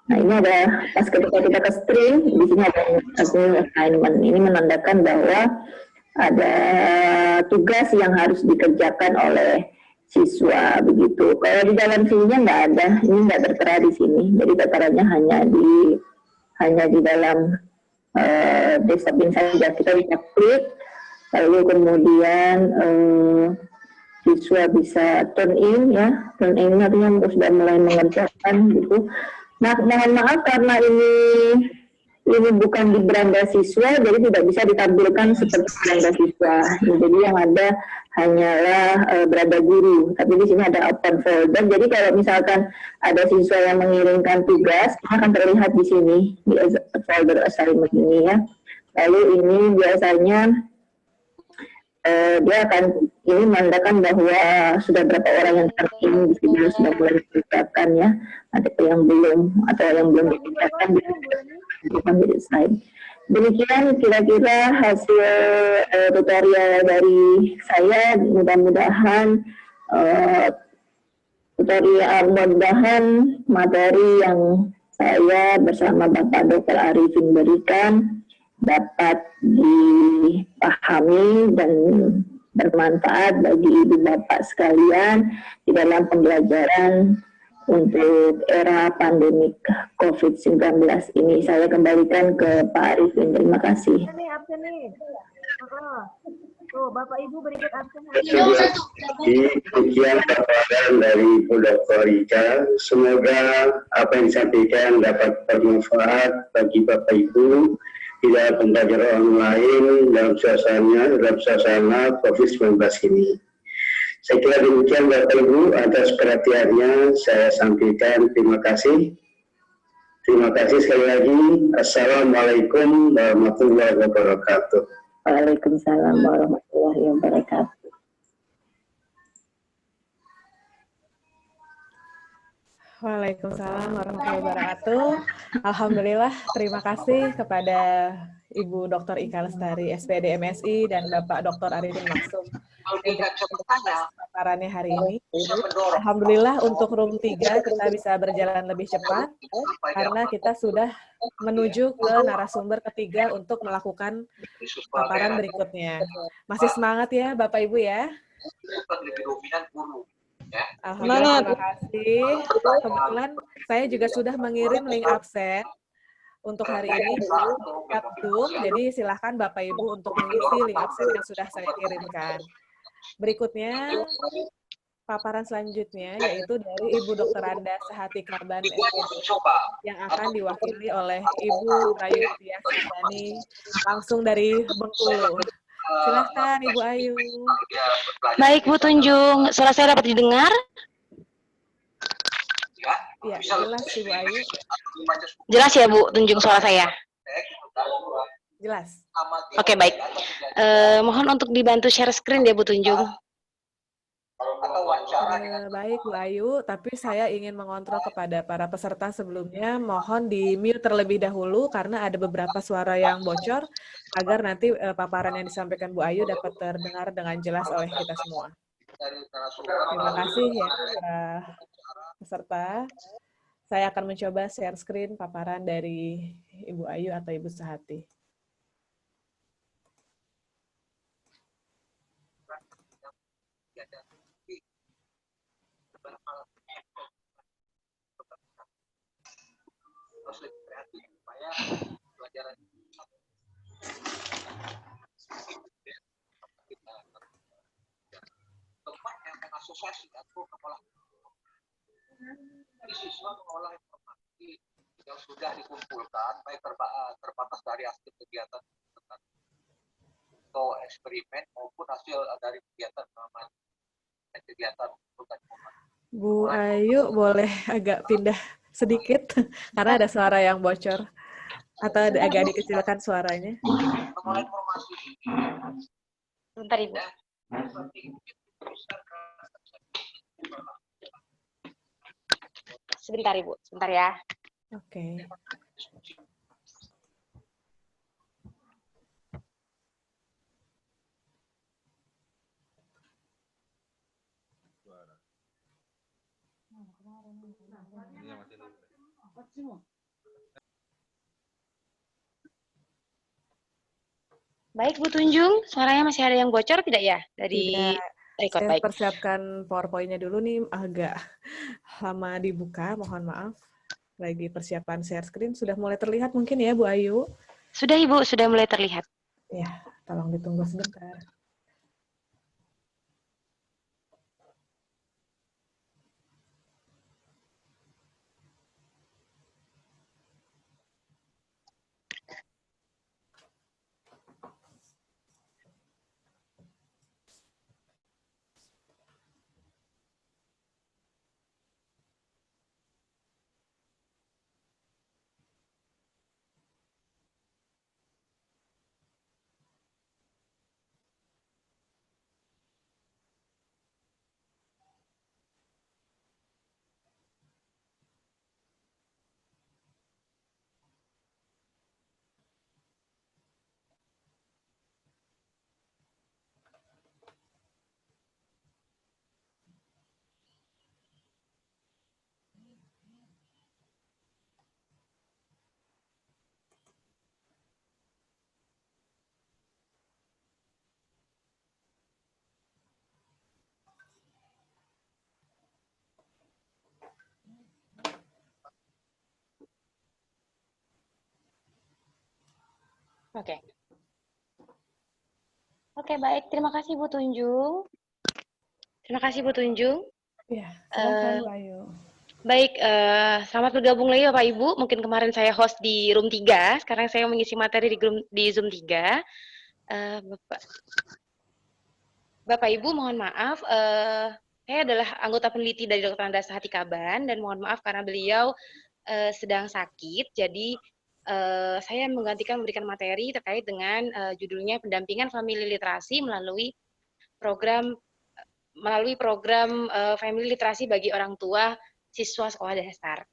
nah, ini ada pas ketika kita ke string, di sini ada assignment. Ini menandakan bahwa ada tugas yang harus dikerjakan oleh siswa, begitu. Kalau di dalam sininya nggak ada, ini nggak tertera di sini. Jadi terteranya hanya di dalam desktop ini saja. Kita bisa klik, lalu kemudian siswa bisa turn in, ya. Turn in artinya sudah mulai mengerjakan, gitu. Nah, mohon maaf karena ini bukan di beranda siswa, jadi tidak bisa ditampilkan seperti beranda siswa. Jadi yang ada hanyalah beranda guru. Tapi di sini ada open folder. Jadi kalau misalkan ada siswa yang mengirimkan tugas, akan terlihat di sini di folder assignment ini, ya. Lalu ini biasanya dia akan ini menandakan bahwa sudah berapa orang yang terpilih di sini sudah mulai dikerjakan, ya. Ada yang belum atau yang belum dikerjakan bukan menjadi slide. Demikian kira-kira hasil tutorial dari saya. Mudah-mudahan materi yang saya bersama Bapak Dr. Arifin berikan dapat dipahami dan bermanfaat bagi ibu bapak sekalian di dalam pembelajaran untuk era pandemik COVID-19 ini. Saya kembalikan ke Pak Arifin. Terima kasih. Absen nih. Tuh, Bapak Ibu berikut absen. Demikian paparan dari Bu Dr. Ika. Semoga apa yang disampaikan dapat bermanfaat bagi Bapak Ibu di dalam pembelajaran online dalam suasana COVID-19 ini. Saya kira demikian Bapak Ibu, atas perhatiannya saya sampaikan terima kasih. Terima kasih sekali lagi. Assalamualaikum warahmatullahi wabarakatuh. Waalaikumsalam warahmatullahi wabarakatuh. Waalaikumsalam warahmatullahi wabarakatuh. Alhamdulillah, terima kasih kepada Ibu Dr. Ika Lestari, SPD MSI, dan Bapak Dr. Arifin Maksum paparannya hari ini. Alhamdulillah untuk room 3 kita bisa berjalan lebih cepat karena kita sudah menuju ke narasumber ketiga untuk melakukan paparan berikutnya. Masih semangat ya Bapak Ibu ya? Alhamdulillah, terima kasih. Kebetulan saya juga sudah mengirim link absen untuk hari ini di chat Zoom, jadi silahkan Bapak Ibu untuk mengisi link absen yang sudah saya kirimkan. Berikutnya, paparan selanjutnya yaitu dari Ibu Dr. Anda Sehati Kaban yang akan diwakili oleh Ibu Rayu Tiasani langsung dari Bengkulu. Silahkan Ibu Ayu. Baik Bu Tunjung, suara saya dapat didengar? Ya, jelas Ibu Ayu. Jelas ya Bu Tunjung suara saya? Jelas. Oke, baik. Mohon untuk dibantu share screen ya Bu Tunjung. Baik Bu Ayu, tapi saya ingin mengontrol kepada para peserta sebelumnya, mohon di mute terlebih dahulu karena ada beberapa suara yang bocor agar nanti paparan yang disampaikan Bu Ayu dapat terdengar dengan jelas oleh kita semua. Terima kasih ya para peserta. Saya akan mencoba share screen paparan dari Ibu Ayu atau Ibu Sehati. Asosiasi atau kepala siswa mengolah informasi yang sudah dikumpulkan baik terbatas dari hasil kegiatan atau eksperimen maupun hasil dari kegiatan Bu Ayu boleh agak pindah sedikit karena ada suara yang bocor atau agak dikecilkan suaranya. Mengolah informasi Sebentar Ibu. Sebentar Ibu, sebentar ya. Oke. Baik Bu Tunjung, suaranya masih ada yang bocor tidak ya dari record? Saya Baik. persiapkan PowerPoint-nya dulu nih, agak lama dibuka, mohon maaf. Lagi persiapan share screen, sudah mulai terlihat mungkin ya Bu Ayu? Sudah Ibu, sudah mulai terlihat. Ya, tolong ditunggu sebentar. Oke. Oke, baik. Terima kasih Bu Tunjung. Terima kasih Bu Tunjung. Ya, silakan Pak Ayu. Baik, selamat bergabung lagi Bapak Ibu. Mungkin kemarin saya host di room 3, sekarang saya mengisi materi di Zoom 3. Bapak Ibu mohon maaf, saya adalah anggota peneliti dari Dr. Andas Hati Kaban, dan mohon maaf karena beliau sedang sakit, jadi saya menggantikan memberikan materi terkait dengan judulnya pendampingan famili literasi melalui program family literasi bagi orang tua siswa sekolah dasar.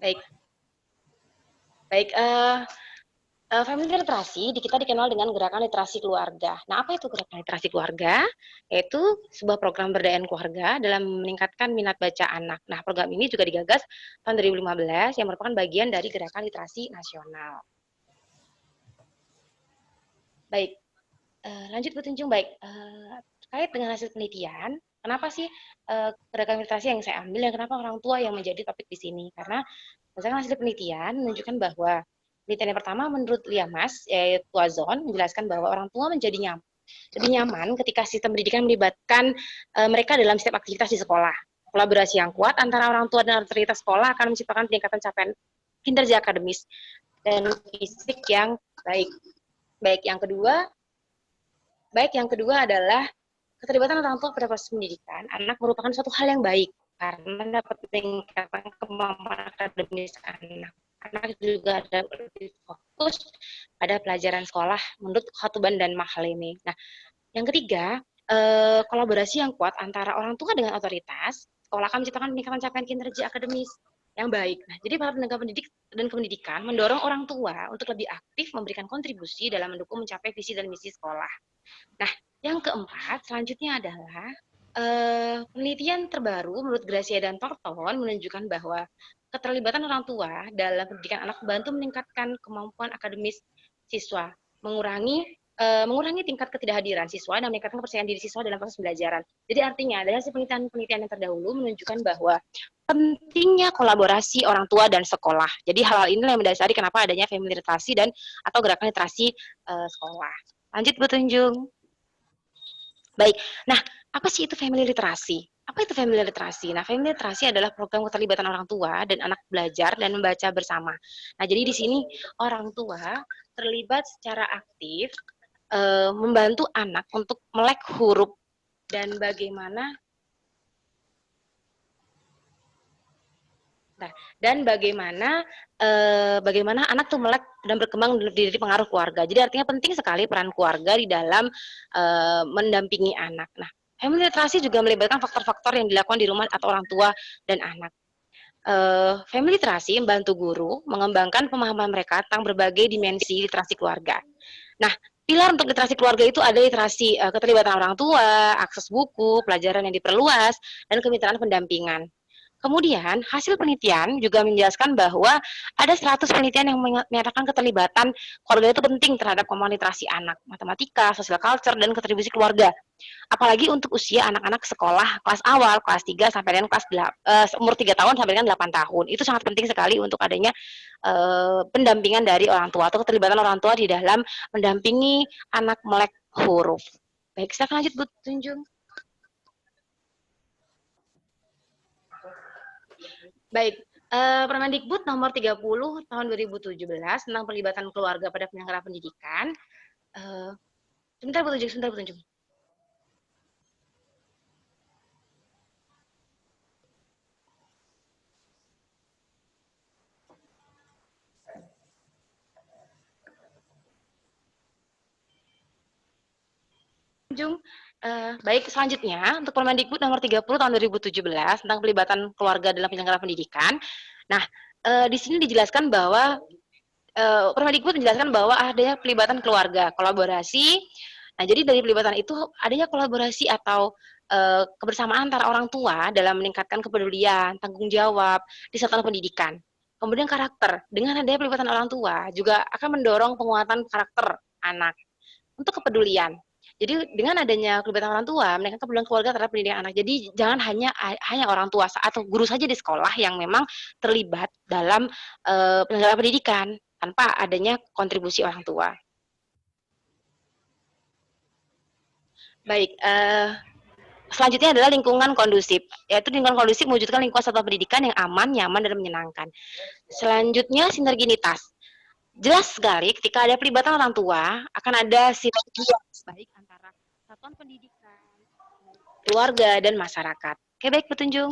Baik, family literasi kita dikenal dengan gerakan literasi keluarga. Nah, apa itu gerakan literasi keluarga? Yaitu sebuah program pemberdayaan keluarga dalam meningkatkan minat baca anak. Nah, program ini juga digagas tahun 2015 yang merupakan bagian dari gerakan literasi nasional. Baik, lanjut Bu Tunjung. Baik, terkait dengan hasil penelitian, kenapa sih gerakan literasi yang saya ambil dan kenapa orang tua yang menjadi topik di sini? Karena berdasarkan hasil penelitian menunjukkan bahwa penelitian yang pertama menurut Liamas, yaitu Tuazon, menjelaskan bahwa orang tua menjadi lebih nyaman ketika sistem pendidikan melibatkan mereka dalam setiap aktivitas di sekolah. Kolaborasi yang kuat antara orang tua dan otoritas sekolah akan menciptakan peningkatan capaian kinerja akademis dan fisik yang baik. Baik, yang kedua adalah keterlibatan orang tua pada proses pendidikan anak merupakan suatu hal yang baik karena dapat meningkatkan kemampuan akademis anak. Anak juga ada lebih fokus pada pelajaran sekolah menurut Khatuban dan Mahalini. Nah, yang ketiga, kolaborasi yang kuat antara orang tua dengan otoritas sekolah akan menciptakan peningkatan capaian kinerja akademis yang baik. Nah, jadi para penegak pendidik dan pendidikan mendorong orang tua untuk lebih aktif memberikan kontribusi dalam mendukung mencapai visi dan misi sekolah. Nah, yang keempat, selanjutnya adalah penelitian terbaru menurut Gracia dan Thornton menunjukkan bahwa keterlibatan orang tua dalam pendidikan anak membantu meningkatkan kemampuan akademis siswa, mengurangi tingkat ketidakhadiran siswa dan meningkatkan kepercayaan diri siswa dalam proses pembelajaran. Jadi artinya dari hasil penelitian yang terdahulu menunjukkan bahwa pentingnya kolaborasi orang tua dan sekolah. Jadi hal-hal ini yang mendasari kenapa adanya family literasi atau gerakan literasi sekolah. Lanjut Bu Tunjung. Baik, nah apa sih itu family literasi? Apa itu family literasi? Nah, family literasi adalah program keterlibatan orang tua dan anak belajar dan membaca bersama. Nah, jadi di sini orang tua terlibat secara aktif membantu anak untuk melek huruf dan bagaimana anak tuh melek dan berkembang dari pengaruh keluarga. Jadi artinya penting sekali peran keluarga di dalam mendampingi anak. Nah, family literasi juga melibatkan faktor-faktor yang dilakukan di rumah atau orang tua dan anak. Family literasi membantu guru mengembangkan pemahaman mereka tentang berbagai dimensi literasi keluarga. Nah, pilar untuk literasi keluarga itu ada literasi keterlibatan orang tua, akses buku, pelajaran yang diperluas, dan kemitraan pendampingan. Kemudian, hasil penelitian juga menjelaskan bahwa ada 100 penelitian yang menyatakan keterlibatan keluarga itu penting terhadap kemampuan literasi anak, matematika, social culture, dan kontribusi keluarga. Apalagi untuk usia anak-anak sekolah kelas awal, kelas 3 sampai dengan umur 3 tahun sampai dengan 8 tahun. Itu sangat penting sekali untuk adanya pendampingan dari orang tua atau keterlibatan orang tua di dalam mendampingi anak melek huruf. Baik, silakan lanjut Bu Tunjung. Baik, Permendikbud nomor 30 tahun 2017 tentang pelibatan keluarga pada penyelenggaraan pendidikan. Sebentar Bu Tunjung. Baik, selanjutnya untuk Permendikbud nomor 30 tahun 2017 tentang pelibatan keluarga dalam penyelenggaraan pendidikan. Nah, di sini dijelaskan bahwa Permendikbud menjelaskan bahwa ada pelibatan keluarga, kolaborasi. Nah, jadi dari pelibatan itu adanya kolaborasi atau kebersamaan antara orang tua dalam meningkatkan kepedulian, tanggung jawab di satuan pendidikan. Kemudian karakter, dengan adanya pelibatan orang tua juga akan mendorong penguatan karakter anak untuk kepedulian. Jadi dengan adanya pelibatan orang tua, meningkatkan kepedulian keluarga terhadap pendidikan anak. Jadi jangan hanya orang tua atau guru saja di sekolah yang memang terlibat dalam penyelenggaraan pendidikan. tanpa adanya kontribusi orang tua. Baik, selanjutnya adalah lingkungan kondusif, yaitu lingkungan kondusif mewujudkan lingkungan satuan pendidikan yang aman, nyaman, dan menyenangkan. Selanjutnya sinerginitas. Jelas sekali ketika ada pelibatan orang tua akan ada sinergi yang baik antara satuan pendidikan, keluarga, dan masyarakat. Oke, baik, Petunjung.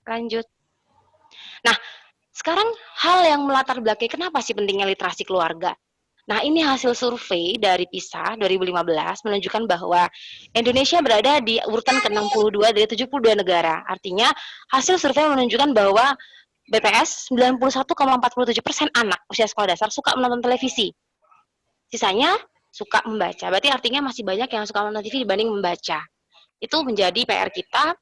Lanjut. Nah, sekarang hal yang melatar belakangi kenapa sih pentingnya literasi keluarga? Nah, ini hasil survei dari PISA 2015 menunjukkan bahwa Indonesia berada di urutan ke-62 dari 72 negara. Artinya, hasil survei menunjukkan bahwa BPS 91,47% anak usia sekolah dasar suka menonton televisi. Sisanya suka membaca. Berarti artinya masih banyak yang suka menonton TV dibanding membaca. Itu menjadi PR kita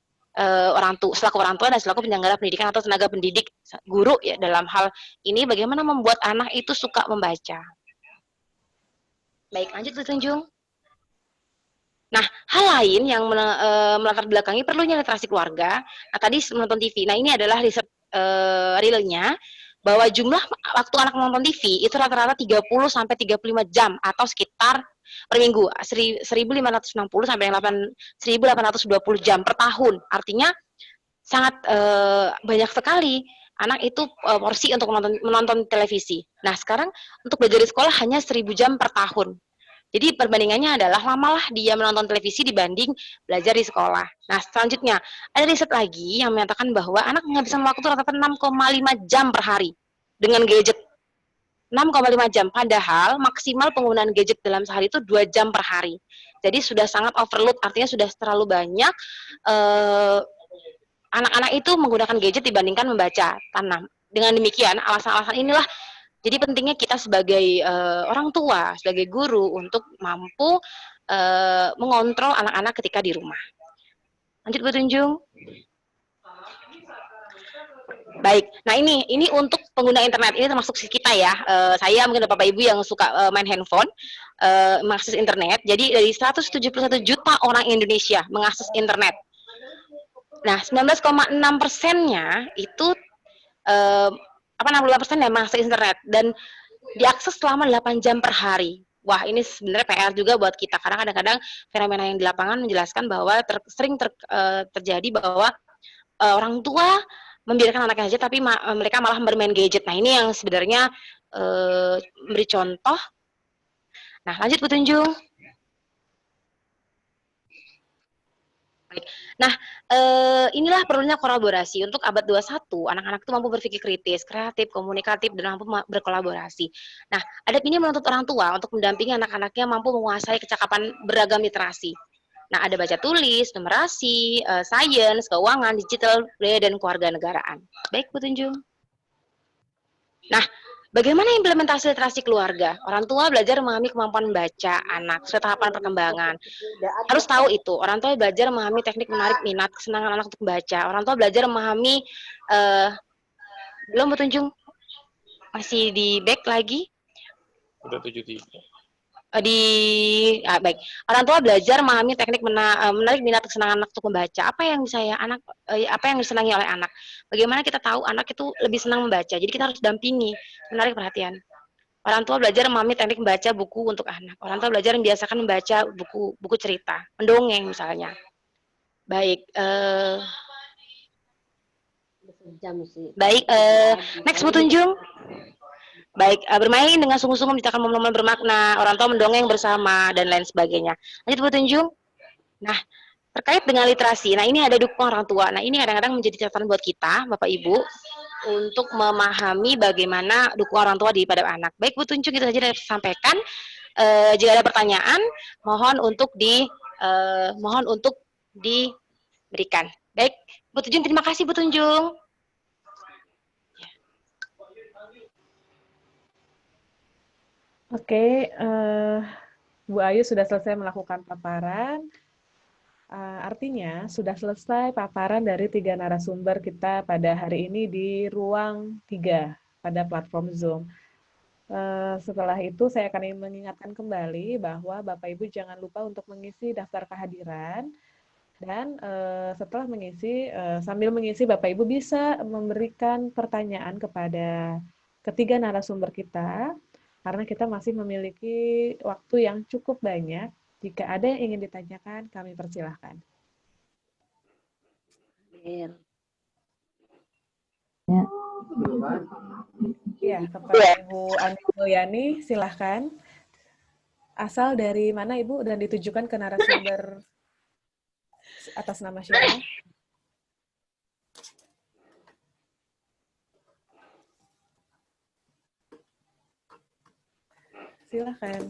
selaku orang tua dan selaku penyelenggara pendidikan atau tenaga pendidik guru ya dalam hal ini bagaimana membuat anak itu suka membaca. Baik, lanjut Tunjung. Nah, hal lain yang melatar belakangi perlunya literasi keluarga. Nah, tadi menonton TV. Nah, ini adalah riset realnya bahwa jumlah waktu anak menonton TV itu rata-rata 30 sampai 35 jam atau sekitar per minggu 1.560 sampai 1.820 jam per tahun. Artinya sangat banyak sekali anak itu porsi untuk menonton televisi. Nah, sekarang untuk belajar di sekolah hanya 1.000 jam per tahun. Jadi perbandingannya adalah lamalah dia menonton televisi dibanding belajar di sekolah. Nah, selanjutnya ada riset lagi yang menyatakan bahwa anak menghabiskan waktu rata-rata 6,5 jam per hari dengan gadget. 6,5 jam, padahal maksimal penggunaan gadget dalam sehari itu 2 jam per hari. Jadi sudah sangat overload, artinya sudah terlalu banyak anak-anak itu menggunakan gadget dibandingkan membaca tanam. Dengan demikian, alasan-alasan inilah jadi pentingnya kita sebagai orang tua, sebagai guru untuk mampu mengontrol anak-anak ketika di rumah. Lanjut Bu Tunjung. Baik, nah ini untuk pengguna internet, ini termasuk kita ya. Saya mungkin Bapak Ibu yang suka main handphone, mengakses internet. Jadi dari 171 juta orang Indonesia mengakses internet. Nah, 19,6%-nya itu 65% yang mengakses internet dan diakses selama 8 jam per hari. Wah, ini sebenarnya PR juga buat kita karena kadang-kadang fenomena yang di lapangan menjelaskan bahwa sering terjadi bahwa orang tua membiarkan anaknya aja tapi mereka malah bermain gadget. Nah, ini yang sebenarnya memberi contoh. Nah, lanjut Bu Tunjung. Baik. Nah, inilah perlunya kolaborasi untuk abad 21. Anak-anak itu mampu berpikir kritis, kreatif, komunikatif, dan mampu berkolaborasi. Nah, adab ini menuntut orang tua untuk mendampingi anak-anaknya mampu menguasai kecakapan beragam literasi. Nah, ada baca tulis, numerasi, sains, keuangan, digital, budaya, dan keluarga negaraan. Baik, Bu Tunjung. Nah, bagaimana implementasi literasi keluarga? Orang tua belajar memahami kemampuan membaca anak, sesuai tahapan perkembangan. Harus tahu itu. Orang tua belajar memahami teknik menarik minat, kesenangan anak untuk membaca. Orang tua belajar memahami, belum Bu Tunjung? Masih di back lagi? Udah 73. Baik. Orang tua belajar memahami teknik menarik minat kesenangan anak untuk membaca. Apa yang disenangi oleh anak? Bagaimana kita tahu anak itu lebih senang membaca? Jadi kita harus dampingi, menarik perhatian. Orang tua belajar memahami teknik membaca buku untuk anak. Orang tua belajar membiasakan membaca buku cerita, mendongeng misalnya. Baik. Next Bu Tunjung. Baik, bermain dengan sungguh-sungguh menciptakan momen-momen bermakna, orang tua mendongeng bersama, dan lain sebagainya. Lanjut Bu Tunjung. Nah, terkait dengan literasi, nah ini ada dukungan orang tua. Nah, ini kadang-kadang menjadi catatan buat kita, Bapak Ibu, untuk memahami bagaimana dukungan orang tua pada anak. Baik Bu Tunjung, itu saja yang saya sampaikan. Jika ada pertanyaan, mohon untuk diberikan. Baik, Bu Tunjung, terima kasih Bu Tunjung. Oke, Bu Ayu sudah selesai melakukan paparan. Artinya sudah selesai paparan dari 3 narasumber kita pada hari ini di ruang 3 pada platform Zoom. Setelah itu saya akan mengingatkan kembali bahwa Bapak Ibu jangan lupa untuk mengisi daftar kehadiran dan setelah mengisi, sambil mengisi Bapak Ibu bisa memberikan pertanyaan kepada ketiga narasumber kita, karena kita masih memiliki waktu yang cukup banyak. Jika ada yang ingin ditanyakan, kami persilahkan. Ya, kepada Ibu Ani Mulyani, silahkan. Asal dari mana Ibu dan ditujukan ke narasumber atas nama siapa? Silahkan.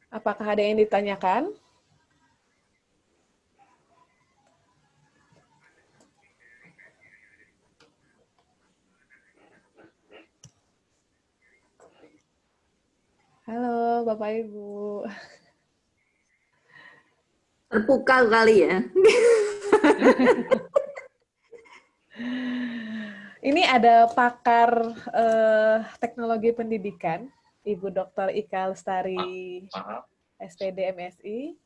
Apakah ada yang ditanyakan? Halo, Bapak Ibu. Terpukau kali ya. Ini ada pakar teknologi pendidikan, Ibu Dr. Ika Lestari, SPD MSI.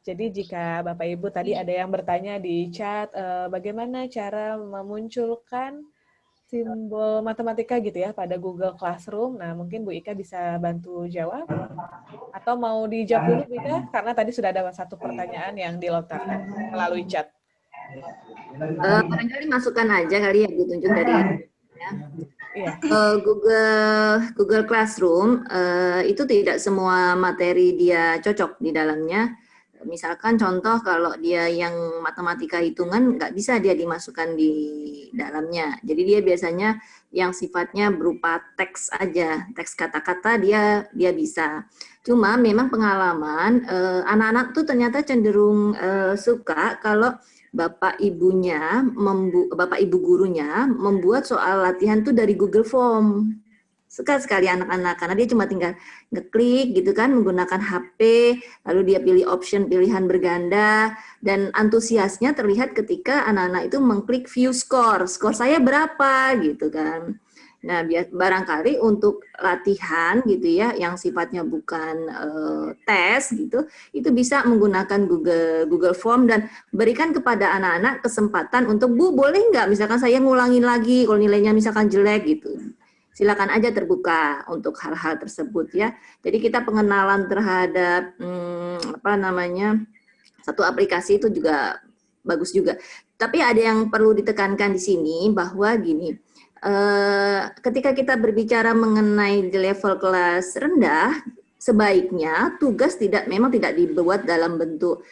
Jadi jika Bapak Ibu tadi ada yang bertanya di chat, bagaimana cara memunculkan simbol matematika gitu ya pada Google Classroom. Nah, mungkin Bu Ika bisa bantu jawab. Atau mau dijawab dulu, Bu Ika? Karena tadi sudah ada satu pertanyaan yang dilontarkan melalui chat. Barangkali masukkan aja kali ya, ditunjuk dari ya. Iya. Google Classroom itu tidak semua materi dia cocok di dalamnya. Misalkan contoh kalau dia yang matematika hitungan nggak bisa dia dimasukkan di dalamnya. Jadi dia biasanya yang sifatnya berupa teks aja, teks kata-kata dia bisa. Cuma memang pengalaman anak-anak tuh ternyata cenderung suka kalau bapak ibu gurunya membuat soal latihan tuh dari Google Form. Suka sekali anak-anak, karena dia cuma tinggal ngeklik gitu kan, menggunakan HP, lalu dia pilih option pilihan berganda, dan antusiasnya terlihat ketika anak-anak itu mengklik view skor saya berapa gitu kan. Nah, barangkali untuk latihan gitu ya, yang sifatnya bukan tes gitu, itu bisa menggunakan Google Form dan berikan kepada anak-anak kesempatan untuk, Bu, boleh nggak misalkan saya ngulangin lagi kalau nilainya misalkan jelek gitu. Silakan aja terbuka untuk hal-hal tersebut ya. Jadi kita pengenalan terhadap satu aplikasi itu juga bagus juga. Tapi ada yang perlu ditekankan di sini bahwa gini, ketika kita berbicara mengenai di level kelas rendah, sebaiknya tugas memang tidak dibuat dalam bentuk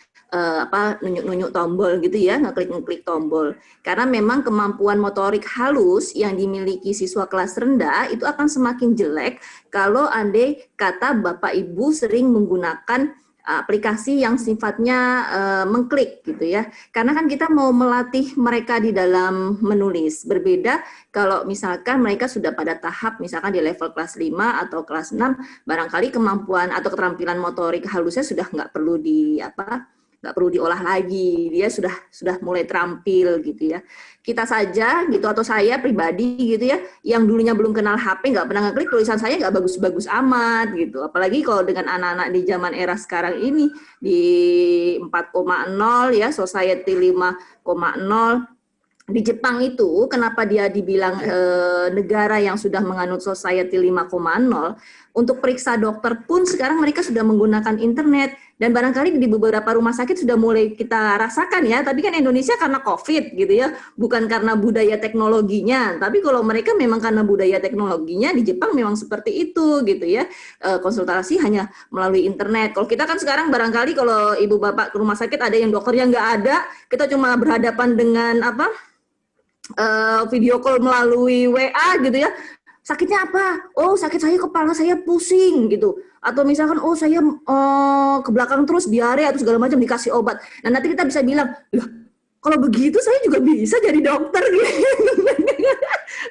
nunjuk-nunjuk tombol gitu ya, ngeklik tombol. Karena memang kemampuan motorik halus yang dimiliki siswa kelas rendah itu akan semakin jelek kalau andai kata Bapak Ibu sering menggunakan aplikasi yang sifatnya mengklik gitu ya. Karena kan kita mau melatih mereka di dalam menulis. Berbeda kalau misalkan mereka sudah pada tahap misalkan di level kelas 5 atau kelas 6, barangkali kemampuan atau keterampilan motorik halusnya sudah nggak perlu diolah lagi, dia sudah mulai terampil gitu ya. Kita saja gitu atau saya pribadi gitu ya, yang dulunya belum kenal HP, nggak pernah ngeklik, tulisan saya nggak bagus-bagus amat gitu. Apalagi kalau dengan anak-anak di zaman era sekarang ini di 4,0 ya, Society 5,0. Di Jepang itu kenapa dia dibilang negara yang sudah menganut Society 5,0, untuk periksa dokter pun sekarang mereka sudah menggunakan internet, dan barangkali di beberapa rumah sakit sudah mulai kita rasakan ya, tapi kan Indonesia karena COVID gitu ya, bukan karena budaya teknologinya, tapi kalau mereka memang karena budaya teknologinya, di Jepang memang seperti itu gitu ya, konsultasi hanya melalui internet. Kalau kita kan sekarang barangkali kalau ibu bapak ke rumah sakit ada yang dokternya nggak ada, kita cuma berhadapan dengan video call melalui WA gitu ya. Sakitnya apa? Oh, sakit saya, kepala saya pusing gitu. Atau misalkan, oh saya ke belakang terus diare atau segala macam, dikasih obat. Nah, nanti kita bisa bilang, loh, kalau begitu saya juga bisa jadi dokter gitu.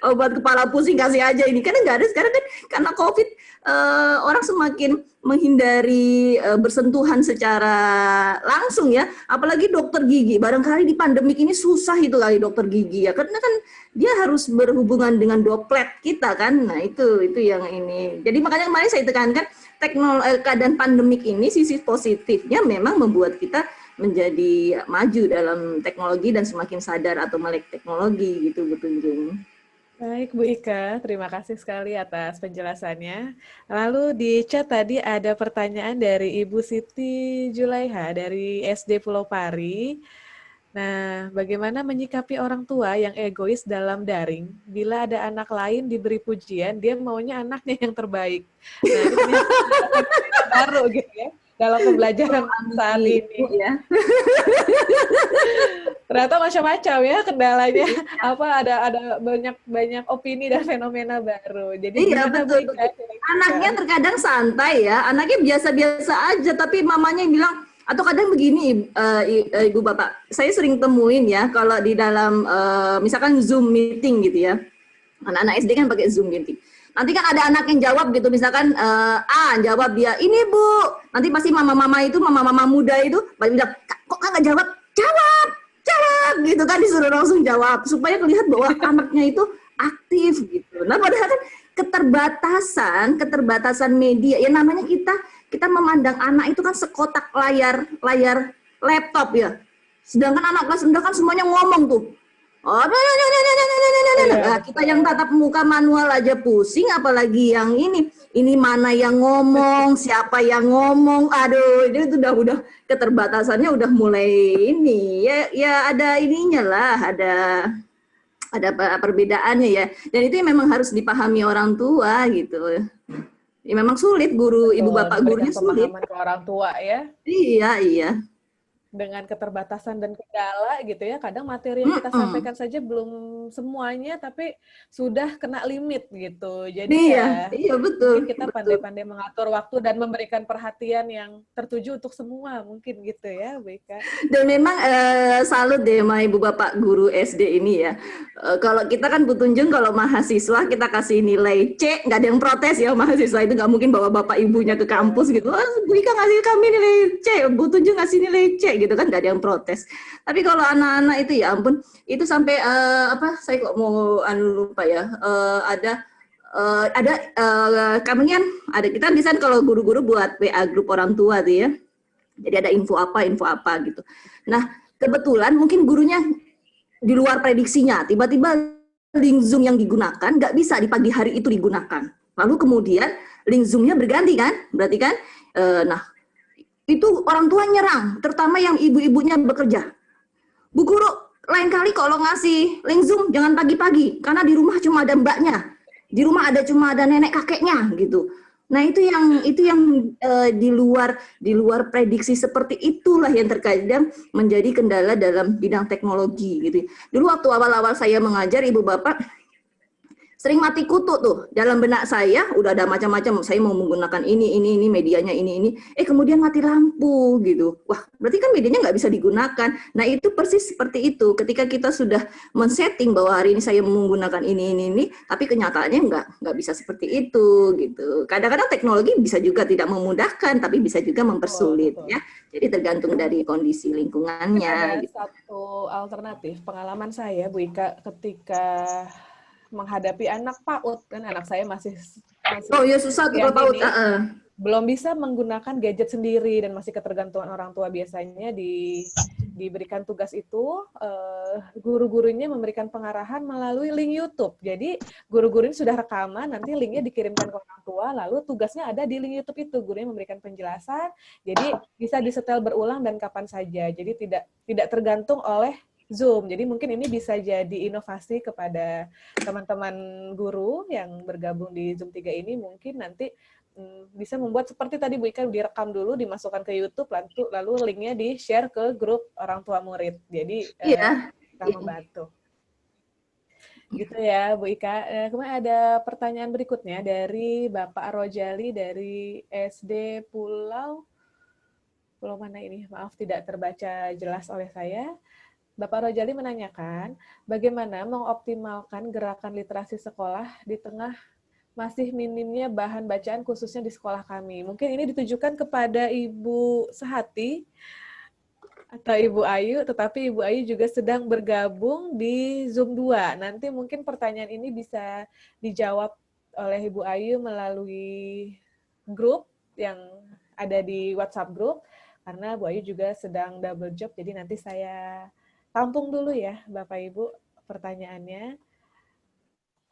obat kepala pusing kasih aja ini, karena nggak ada sekarang kan karena COVID, orang semakin menghindari bersentuhan secara langsung ya, apalagi dokter gigi. Barangkali di pandemik ini susah itu kali dokter gigi ya, karena kan dia harus berhubungan dengan droplet kita kan. Nah itu yang ini. Jadi makanya kemarin saya tekankan keadaan pandemik ini sisi positifnya memang membuat kita menjadi maju dalam teknologi dan semakin sadar atau melek teknologi gitu Bu Tunjung. Baik Bu Ika, terima kasih sekali atas penjelasannya. Lalu di chat tadi ada pertanyaan dari Ibu Siti Julaiha dari SD Pulau Pari. Nah, bagaimana menyikapi orang tua yang egois dalam daring? Bila ada anak lain diberi pujian, dia maunya anaknya yang terbaik. Nah, ini baru gitu ya dalam pembelajaran saat ini. Ya. Ternyata macam-macam ya kendalanya. Apa ada banyak opini dan fenomena baru. Jadi iya betul. Anaknya terkadang santai ya, anaknya biasa-biasa aja, tapi mamanya bilang, atau kadang begini Ibu Bapak, saya sering temuin ya kalau di dalam misalkan Zoom meeting gitu ya, anak-anak SD kan pakai Zoom meeting. Nanti kan ada anak yang jawab gitu, misalkan jawab dia, ini Bu, nanti pasti mama-mama muda itu bilang, kok nggak jawab? Jawab gitu kan, disuruh langsung jawab supaya terlihat bahwa anaknya itu aktif gitu. Nah padahal kan keterbatasan media, ya namanya kita memandang anak itu kan sekotak layar laptop ya. Sedangkan anak kelas rendah kan semuanya ngomong tuh. Nah, kita yang tatap muka manual aja pusing, apalagi yang ini mana yang ngomong, siapa yang ngomong, aduh itu udah keterbatasannya udah mulai ini ya ada ininya lah, ada perbedaannya ya, dan itu memang harus dipahami orang tua gitu. Ya, memang sulit guru. Betul, ibu bapak gurunya sulit. Pemahaman ke orang tua ya. Iya. Dengan keterbatasan dan kendala gitu ya, kadang materi yang kita sampaikan saja belum semuanya, tapi sudah kena limit gitu. Jadi iya betul. Mungkin kita pandai-pandai mengatur waktu dan memberikan perhatian yang tertuju untuk semua, mungkin gitu ya, Bu Ika. Dan memang salut deh sama ibu bapak guru SD ini ya. Kalau kita kan Bu Tunjung, kalau mahasiswa kita kasih nilai C, nggak ada yang protes ya, mahasiswa itu nggak mungkin bawa bapak ibunya ke kampus gitu. Bu Ika ngasih kami nilai C, Bu Tunjung ngasih nilai C gitu kan, nggak ada yang protes. Tapi kalau anak-anak itu ya ampun, itu sampai saya kok mau lupa ya, kami kan ada, kita bisa kalau guru-guru buat WA grup orang tua tuh ya. Jadi ada info apa gitu. Nah, kebetulan mungkin gurunya di luar prediksinya, tiba-tiba link Zoom yang digunakan nggak bisa di pagi hari itu digunakan. Lalu kemudian link Zoom-nya berganti kan, berarti kan, nah itu orang tua nyerang, terutama yang ibu-ibunya bekerja. Bu guru, lain kali kalau ngasih link Zoom jangan pagi-pagi, karena di rumah cuma ada mbaknya, di rumah cuma ada nenek kakeknya gitu. Nah itu yang di luar prediksi seperti itulah yang terkadang menjadi kendala dalam bidang teknologi gitu. Dulu waktu awal-awal saya mengajar, ibu bapak sering mati kutu tuh dalam benak saya, udah ada macam-macam, saya mau menggunakan ini medianya ini, kemudian mati lampu gitu. Wah, berarti kan medianya nggak bisa digunakan. Nah itu persis seperti itu, ketika kita sudah men-setting bahwa hari ini saya menggunakan ini, tapi kenyataannya nggak bisa seperti itu gitu. Kadang-kadang teknologi bisa juga tidak memudahkan, tapi bisa juga mempersulit ya. Jadi tergantung dari kondisi lingkungannya. Ada satu alternatif pengalaman saya, Bu Ika, ketika menghadapi anak PAUD, kan anak saya masih oh ya susah tuh PAUD, belum bisa menggunakan gadget sendiri dan masih ketergantungan orang tua. Biasanya diberikan tugas itu, guru-gurunya memberikan pengarahan melalui link YouTube. Jadi guru-guru ini sudah rekaman, nanti linknya dikirimkan ke orang tua, lalu tugasnya ada di link YouTube itu, gurunya memberikan penjelasan, jadi bisa disetel berulang dan kapan saja. Jadi tidak tergantung oleh Zoom. Jadi mungkin ini bisa jadi inovasi kepada teman-teman guru yang bergabung di Zoom 3 ini, mungkin nanti bisa membuat seperti tadi Bu Ika, direkam dulu, dimasukkan ke YouTube, lalu linknya di-share ke grup orang tua murid. Jadi kita membantu. Gitu ya Bu Ika. Kemudian ada pertanyaan berikutnya dari Bapak Rojali dari SD Pulau mana ini? Maaf tidak terbaca jelas oleh saya. Bapak Rojali menanyakan, bagaimana mengoptimalkan gerakan literasi sekolah di tengah masih minimnya bahan bacaan khususnya di sekolah kami. Mungkin ini ditujukan kepada Ibu Sehati atau Ibu Ayu, tetapi Ibu Ayu juga sedang bergabung di Zoom 2. Nanti mungkin pertanyaan ini bisa dijawab oleh Ibu Ayu melalui grup yang ada di WhatsApp grup, karena Bu Ayu juga sedang double job, jadi nanti saya tampung dulu ya Bapak Ibu pertanyaannya.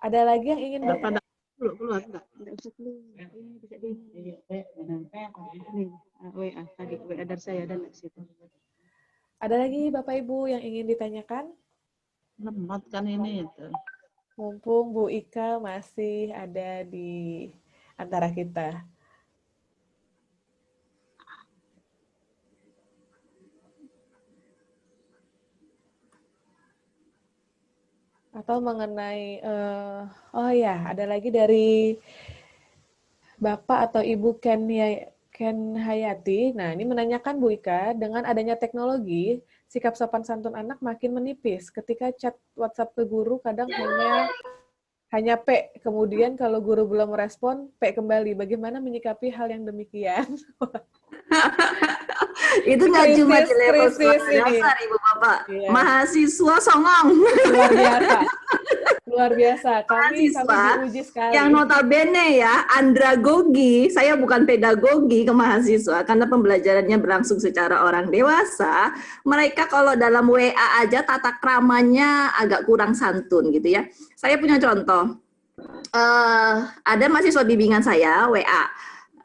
Ada lagi yang ingin Bapak keluar enggak usah keluar. Ini bisa di WA tadi WA dari saya dan di situ. Ada lagi Bapak Ibu yang ingin ditanyakan? Lemot kan ini itu. Mumpung Bu Ika masih ada di antara kita. Atau mengenai, oh ya, ada lagi dari Bapak atau Ibu Ken Hayati. Nah, ini menanyakan Bu Ika, dengan adanya teknologi, sikap sopan santun anak makin menipis. Ketika chat WhatsApp ke guru, kadang hanya P. Kemudian kalau guru belum merespon, P kembali. Bagaimana menyikapi hal yang demikian? Itu nggak cuma di level sekolah ini. dasar, Ibu Bapak. Iya. Mahasiswa songong. Luar biasa. Luar biasa. Kami Mahasiswa diuji sekali. Yang notabene ya, andragogi, saya bukan pedagogi ke mahasiswa, karena pembelajarannya berlangsung secara orang dewasa, mereka kalau dalam WA aja tata kramanya agak kurang santun gitu ya. Saya punya contoh. Ada mahasiswa bimbingan saya, WA.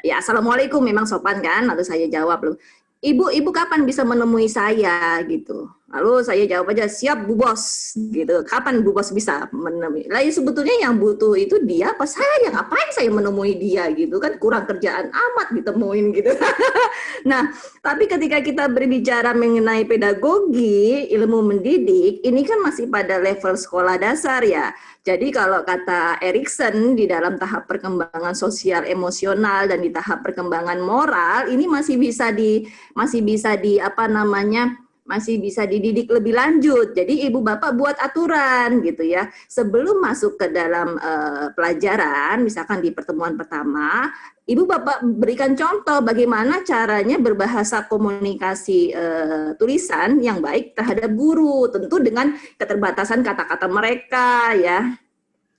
Ya, Assalamualaikum, memang sopan kan? Lalu saya jawab loh, Ibu kapan bisa menemui saya gitu. Lalu saya jawab aja, siap Bu Bos gitu. Kapan Bu Bos bisa menemui? Lah sebetulnya yang butuh itu dia apa saya? Ngapain saya menemui dia gitu kan, kurang kerjaan amat ditemuin gitu. Nah, tapi ketika kita berbicara mengenai pedagogi, ilmu mendidik, ini kan masih pada level sekolah dasar ya. Jadi kalau kata Erikson, di dalam tahap perkembangan sosial emosional dan di tahap perkembangan moral, ini masih bisa dididik lebih lanjut. Jadi ibu bapak buat aturan gitu ya. Sebelum masuk ke dalam pelajaran, misalkan di pertemuan pertama, ibu bapak berikan contoh bagaimana caranya berbahasa komunikasi tulisan yang baik terhadap guru, tentu dengan keterbatasan kata-kata mereka ya.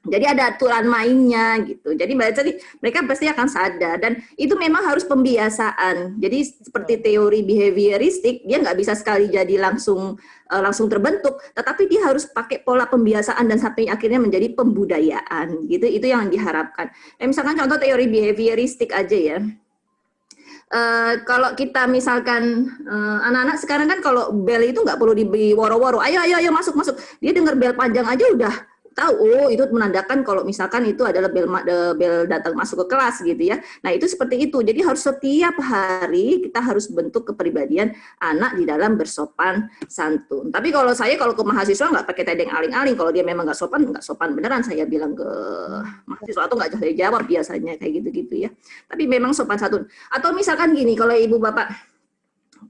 Jadi ada aturan mainnya gitu. Jadi mereka pasti akan sadar, dan itu memang harus pembiasaan. Jadi seperti teori behavioristik, dia nggak bisa sekali jadi langsung terbentuk, tetapi dia harus pakai pola pembiasaan dan sampai akhirnya menjadi pembudayaan gitu. Itu yang diharapkan. Misalkan contoh teori behavioristik aja ya. Kalau kita misalkan anak-anak sekarang kan kalau bel itu nggak perlu diberi woro-woro, ayo masuk, dia dengar bel panjang aja udah tahu, oh itu menandakan kalau misalkan itu adalah bel datang masuk ke kelas gitu ya. Nah itu seperti itu, jadi harus setiap hari kita harus bentuk kepribadian anak di dalam bersopan santun. Tapi kalau ke mahasiswa nggak pakai tedeng aling-aling, kalau dia memang nggak sopan beneran saya bilang ke mahasiswa, atau nggak saya jawab biasanya kayak gitu-gitu ya. Tapi memang sopan santun. Atau misalkan gini, kalau ibu bapak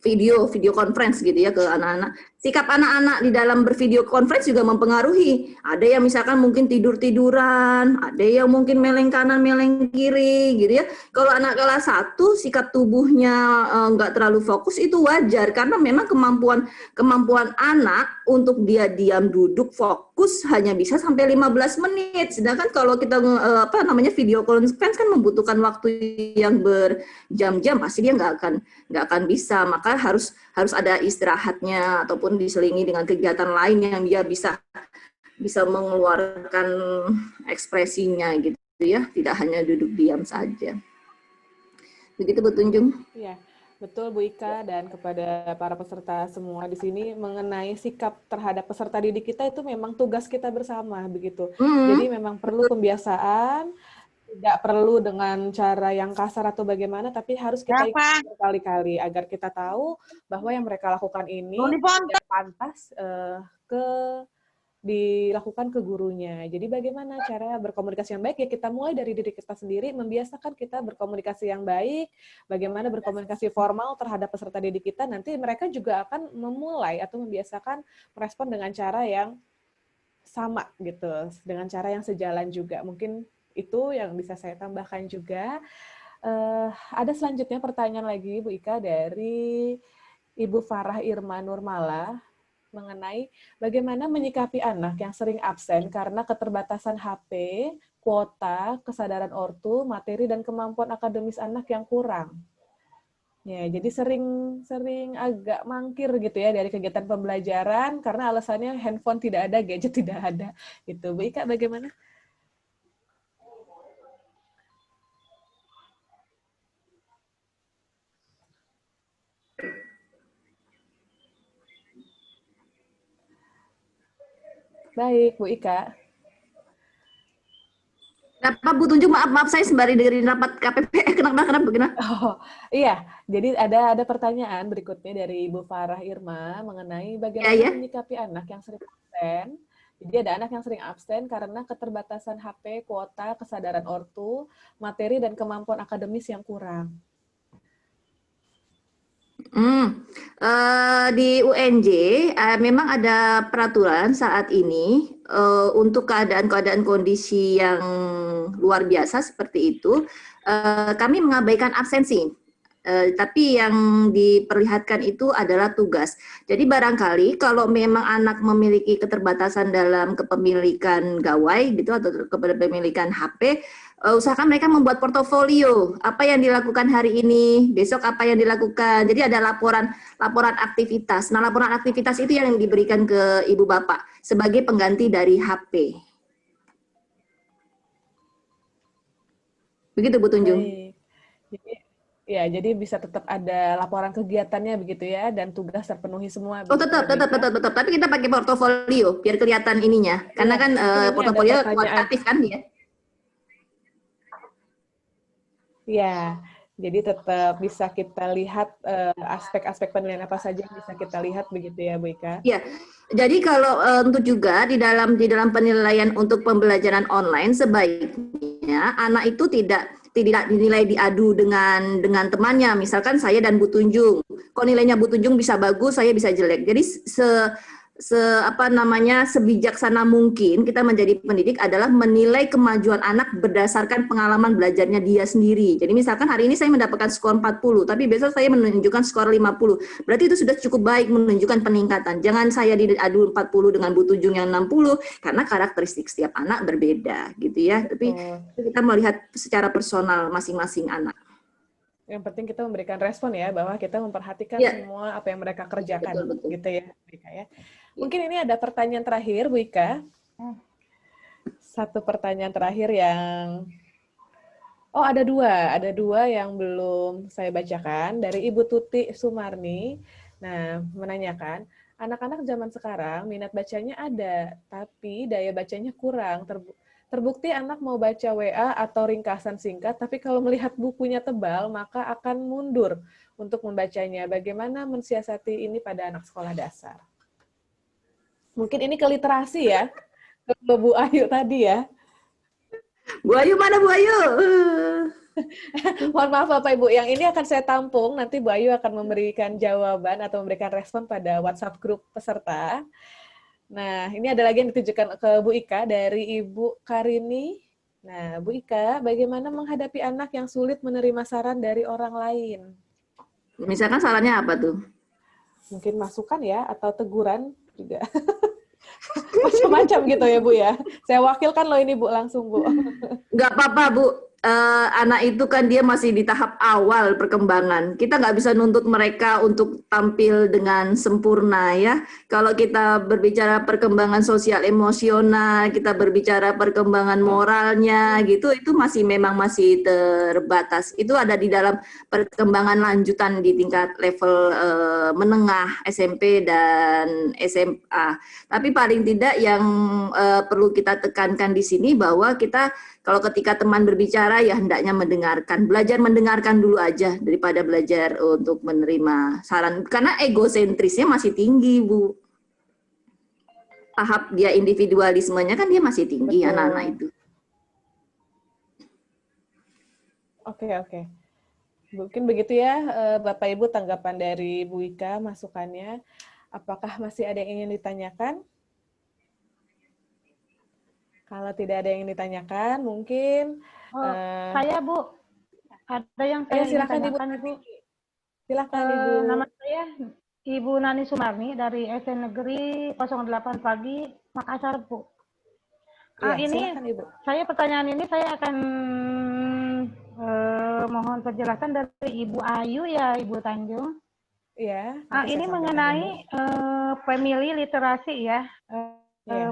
video conference gitu ya ke anak-anak. Sikap anak-anak di dalam bervideo conference juga mempengaruhi. Ada yang misalkan mungkin tidur-tiduran, ada yang mungkin meleng kanan, meleng kiri gitu ya. Kalau anak kelas 1 sikap tubuhnya nggak terlalu fokus, itu wajar karena memang kemampuan anak untuk dia diam duduk fokus hanya bisa sampai 15 menit. Sedangkan kalau kita video conference kan membutuhkan waktu yang berjam-jam, pasti dia nggak akan bisa. Maka harus ada istirahatnya ataupun diselingi dengan kegiatan lain yang dia bisa mengeluarkan ekspresinya gitu ya, tidak hanya duduk diam saja. Begitu Bu Tunjung. Iya, betul Bu Ika, dan kepada para peserta semua di sini mengenai sikap terhadap peserta didik kita itu memang tugas kita bersama begitu. Jadi memang perlu pembiasaan, tidak perlu dengan cara yang kasar atau bagaimana, tapi harus kita ikuti berkali-kali agar kita tahu bahwa yang mereka lakukan ini tidak pantas ke dilakukan ke gurunya. Jadi bagaimana cara berkomunikasi yang baik? Ya kita mulai dari diri kita sendiri, membiasakan kita berkomunikasi yang baik, bagaimana berkomunikasi formal terhadap peserta didik kita, nanti mereka juga akan memulai atau membiasakan merespon dengan cara yang sama gitu, dengan cara yang sejalan juga. Mungkin itu yang bisa saya tambahkan juga. Ada selanjutnya pertanyaan lagi Bu Ika dari Ibu Farah Irma Nurmala mengenai bagaimana menyikapi anak yang sering absen karena keterbatasan HP, kuota, kesadaran ortu, materi dan kemampuan akademis anak yang kurang. Ya, jadi sering agak mangkir gitu ya dari kegiatan pembelajaran karena alasannya handphone tidak ada, gadget tidak ada. Gitu. Bu Ika bagaimana? Baik, Bu Ika. Kenapa Bu Tunjung? Maaf saya sembari dengerin rapat KPP. Kenapa? Oh, iya. Jadi ada pertanyaan berikutnya dari Ibu Farah Irma mengenai bagaimana menyikapi anak yang sering absen. Jadi ada anak yang sering absen karena keterbatasan HP, kuota, kesadaran ortu, materi dan kemampuan akademis yang kurang. Di UNJ memang ada peraturan saat ini untuk keadaan-keadaan kondisi yang luar biasa seperti itu, kami mengabaikan absensi. Tapi yang diperlihatkan itu adalah tugas. Jadi barangkali kalau memang anak memiliki keterbatasan dalam kepemilikan gawai gitu atau kepemilikan HP, usahakan mereka membuat portofolio, apa yang dilakukan hari ini, besok apa yang dilakukan. Jadi ada laporan aktivitas. Nah, laporan aktivitas itu yang diberikan ke ibu bapak sebagai pengganti dari HP. Begitu Bu Tunjung. Jadi bisa tetap ada laporan kegiatannya begitu ya, dan tugas terpenuhi semua. Oh tetap. Tapi kita pakai portofolio biar kelihatan ininya, karena kan portofolio kualitatif kan dia. Ya, jadi tetap bisa kita lihat aspek-aspek penilaian apa saja yang bisa kita lihat begitu ya, Bu Ika? Ya, jadi kalau untuk juga di dalam penilaian untuk pembelajaran online sebaiknya anak itu tidak dinilai diadu dengan temannya. Misalkan saya dan Bu Tunjung, kok nilainya Bu Tunjung bisa bagus, saya bisa jelek. Jadi sebijaksana mungkin kita menjadi pendidik adalah menilai kemajuan anak berdasarkan pengalaman belajarnya dia sendiri. Jadi misalkan hari ini saya mendapatkan skor 40, tapi besok saya menunjukkan skor 50. Berarti itu sudah cukup baik menunjukkan peningkatan. Jangan saya diadu 40 dengan Bu Tunjung yang 60 karena karakteristik setiap anak berbeda gitu ya. Tapi kita melihat secara personal masing-masing anak. Yang penting kita memberikan respon ya, bahwa kita memperhatikan semua apa yang mereka kerjakan. Betul. Gitu ya, Bu Ika ya. Mungkin ini ada pertanyaan terakhir, Bu Ika. Satu pertanyaan terakhir yang... Oh, ada dua yang belum saya bacakan. Dari Ibu Tuti Sumarni. Nah, menanyakan, anak-anak zaman sekarang minat bacanya ada, tapi daya bacanya kurang. Terbukti anak mau baca WA atau ringkasan singkat, tapi kalau melihat bukunya tebal, maka akan mundur untuk membacanya. Bagaimana mensiasati ini pada anak sekolah dasar? Mungkin ini ke literasi ya, ke Bu Ayu tadi ya. Bu Ayu mana Bu Ayu? Mohon maaf Bapak Ibu, yang ini akan saya tampung, nanti Bu Ayu akan memberikan jawaban atau memberikan respon pada WhatsApp grup peserta. Nah, ini ada lagi yang ditujukan ke Bu Ika dari Ibu Karini. Nah, Bu Ika, bagaimana menghadapi anak yang sulit menerima saran dari orang lain? Misalkan sarannya apa tuh? Mungkin masukan ya, atau teguran juga. Macam-macam gitu ya Bu ya. Saya wakilkan loh ini Bu, langsung Bu. Nggak apa-apa Bu. Anak itu kan dia masih di tahap awal perkembangan. Kita nggak bisa nuntut mereka untuk tampil dengan sempurna ya. Kalau kita berbicara perkembangan sosial emosional, kita berbicara perkembangan moralnya gitu, itu memang masih terbatas. Itu ada di dalam perkembangan lanjutan di tingkat level menengah SMP dan SMA. Tapi paling tidak yang perlu kita tekankan di sini bahwa kita kalau ketika teman berbicara ya hendaknya mendengarkan, belajar mendengarkan dulu aja daripada belajar untuk menerima saran, karena egosentrisnya masih tinggi Bu. tahap dia individualismenya kan dia masih tinggi anak-anak itu. Oke. Mungkin begitu ya, Bapak Ibu, tanggapan dari Bu Ika, masukannya. Apakah masih ada yang ingin ditanyakan? Kalau tidak ada yang ditanyakan, mungkin saya Bu, ada yang saya ingin silakan tanyakan Ibu. Ibu. Silakan Ibu. Nama saya Ibu Nani Sumarni dari SD Negeri 08 Pagi, Makassar Bu. Ya, Ini silakan Ibu. saya pertanyaan ini saya akan mohon penjelasan dari Ibu Ayu ya, Ibu Tanjung. Iya. Ini mengenai family literasi ya,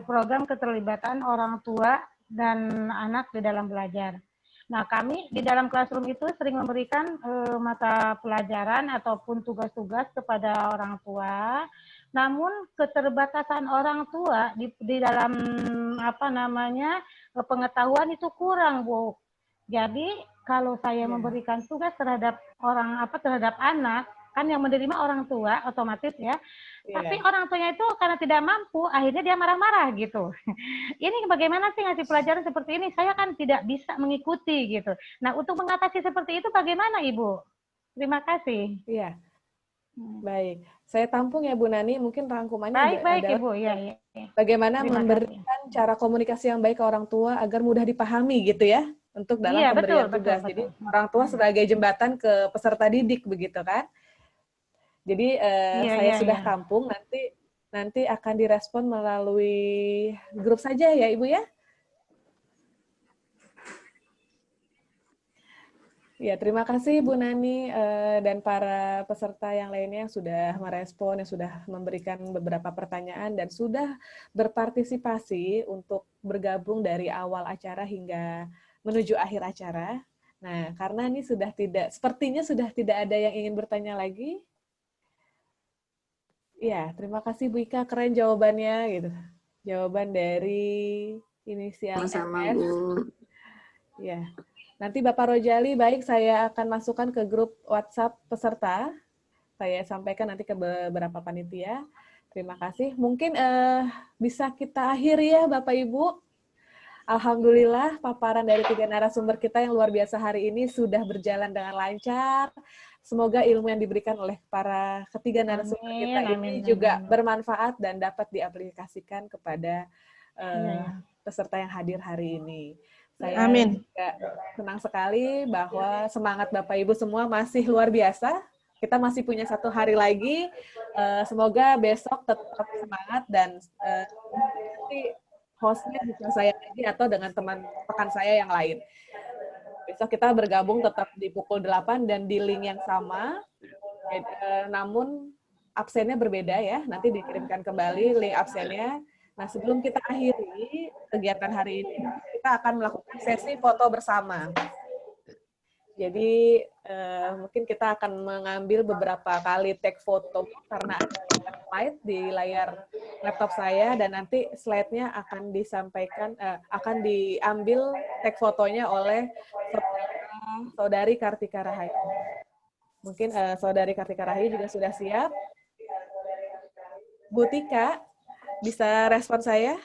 program keterlibatan orang tua dan anak di dalam belajar. Nah, kami di dalam classroom itu sering memberikan mata pelajaran ataupun tugas-tugas kepada orang tua. Namun keterbatasan orang tua di dalam pengetahuan itu kurang, Bu. Jadi kalau saya memberikan tugas terhadap terhadap anak, kan yang menerima orang tua otomatis ya. Tapi orang tuanya itu karena tidak mampu, akhirnya dia marah-marah gitu. Ini bagaimana sih ngasih pelajaran seperti ini? Saya kan tidak bisa mengikuti gitu. Nah, untuk mengatasi seperti itu bagaimana Ibu? Terima kasih. Iya. Baik. Saya tampung ya Bu Nani, mungkin rangkumannya baik adalah Ibu, ya. Bagaimana memberikan cara komunikasi yang baik ke orang tua agar mudah dipahami gitu ya, untuk dalam pemberian tugas. Jadi orang tua sebagai jembatan ke peserta didik begitu kan. Jadi saya sudah tampung, nanti akan direspon melalui grup saja ya Ibu ya. Ya, terima kasih Bu Nani dan para peserta yang lainnya yang sudah merespon, yang sudah memberikan beberapa pertanyaan dan sudah berpartisipasi untuk bergabung dari awal acara hingga menuju akhir acara. Nah, karena ini sepertinya sudah tidak ada yang ingin bertanya lagi. Ya, terima kasih Bu Ika, keren jawabannya gitu. Jawaban dari inisial Sama MS. Bu. Ya. Nanti Bapak Rojali, baik saya akan masukkan ke grup WhatsApp peserta. Saya sampaikan nanti ke beberapa panitia. Terima kasih. Mungkin bisa kita akhiri ya Bapak Ibu. Alhamdulillah paparan dari 3 narasumber kita yang luar biasa hari ini sudah berjalan dengan lancar. Semoga ilmu yang diberikan oleh para ketiga narasumber kita ini juga bermanfaat dan dapat diaplikasikan kepada peserta yang hadir hari ini. Saya juga senang sekali bahwa semangat Bapak Ibu semua masih luar biasa. Kita masih punya 1 hari lagi. Semoga besok tetap semangat dan nanti hostnya bisa saya lagi atau dengan teman rekan saya yang lain. Besok kita bergabung tetap di pukul 8 dan di link yang sama. Namun absennya berbeda ya. Nanti dikirimkan kembali link absennya. Nah, sebelum kita akhiri kegiatan hari ini, kita akan melakukan sesi foto bersama. Jadi, mungkin kita akan mengambil beberapa kali take foto karena ada slide di layar laptop saya dan nanti slide-nya akan disampaikan, akan diambil take fotonya oleh Saudari Kartika Rahayu. Mungkin Saudari Kartika Rahayu juga sudah siap. Bu Tika, bisa respon saya?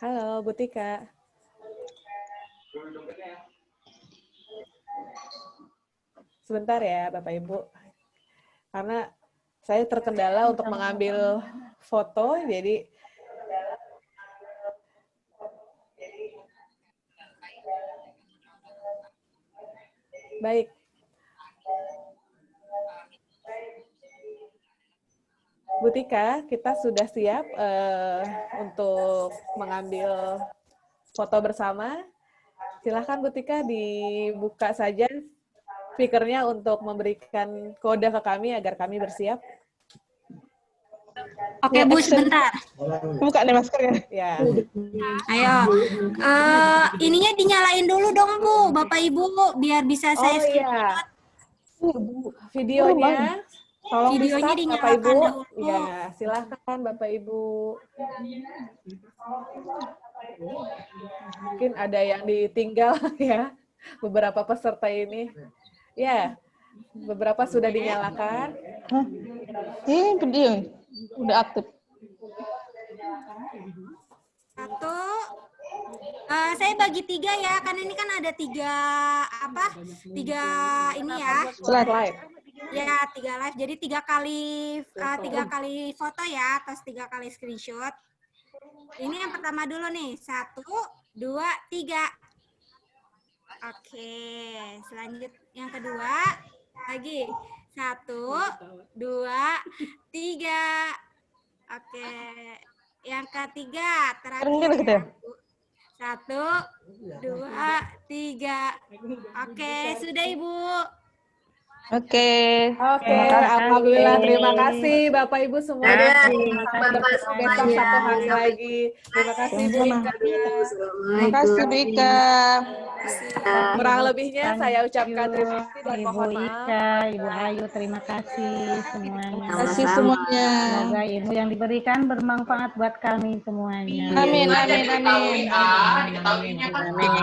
Halo, Bu Tika. Sebentar ya, Bapak Ibu. Karena saya terkendala untuk mengambil foto, jadi baik. Bu Tika, kita sudah siap untuk mengambil foto bersama. Silahkan Bu Tika dibuka saja speakernya untuk memberikan kode ke kami agar kami bersiap. Oke Bu, sebentar. Buka deh maskernya. Ya. Ayo, ininya dinyalain dulu dong Bu, Bapak Ibu, biar bisa saya screenshot. Videonya. Tolong videonya di-start, Bapak Ibu. dulu. Ya, silakan Bapak Ibu. Mungkin ada yang ditinggal ya, beberapa peserta ini. Ya, Beberapa sudah dinyalakan. Ini video udah aktif. Satu. Saya bagi 3 ya, karena ini kan ada 3 ini ya. Slide. Ya, 3 live. Jadi 3 kali foto ya, atau 3 kali screenshot. Ini yang pertama dulu nih. 1, 2, 3. Oke, selanjut yang kedua lagi. 1, 2, 3. Oke, yang ketiga terakhir. 1, 2, 3. Oke, sudah Ibu. Oke, alhamdulillah. Terima kasih Bapak Ibu semua. Besok satu hari lagi. Terima kasih Bu Ika. Terima kasih Bu Ika. Kurang lebihnya saya ucapkan terima kasih dan Ibu mohon maaf. Ika, Ibu Ayu, terima kasih semuanya. Terima kasih semuanya. Semoga ilmu yang diberikan bermanfaat buat kami semuanya. Amin.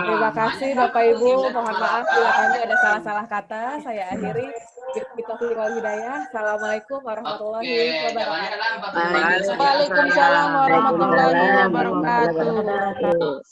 Terima kasih Bapak Ibu. Mohon maaf bila kami ada salah-salah kata. Saya akhiri. Bitaufiq wal hidayah. Assalamualaikum warahmatullahi wabarakatuh. Waalaikumsalam warahmatullahi wabarakatuh.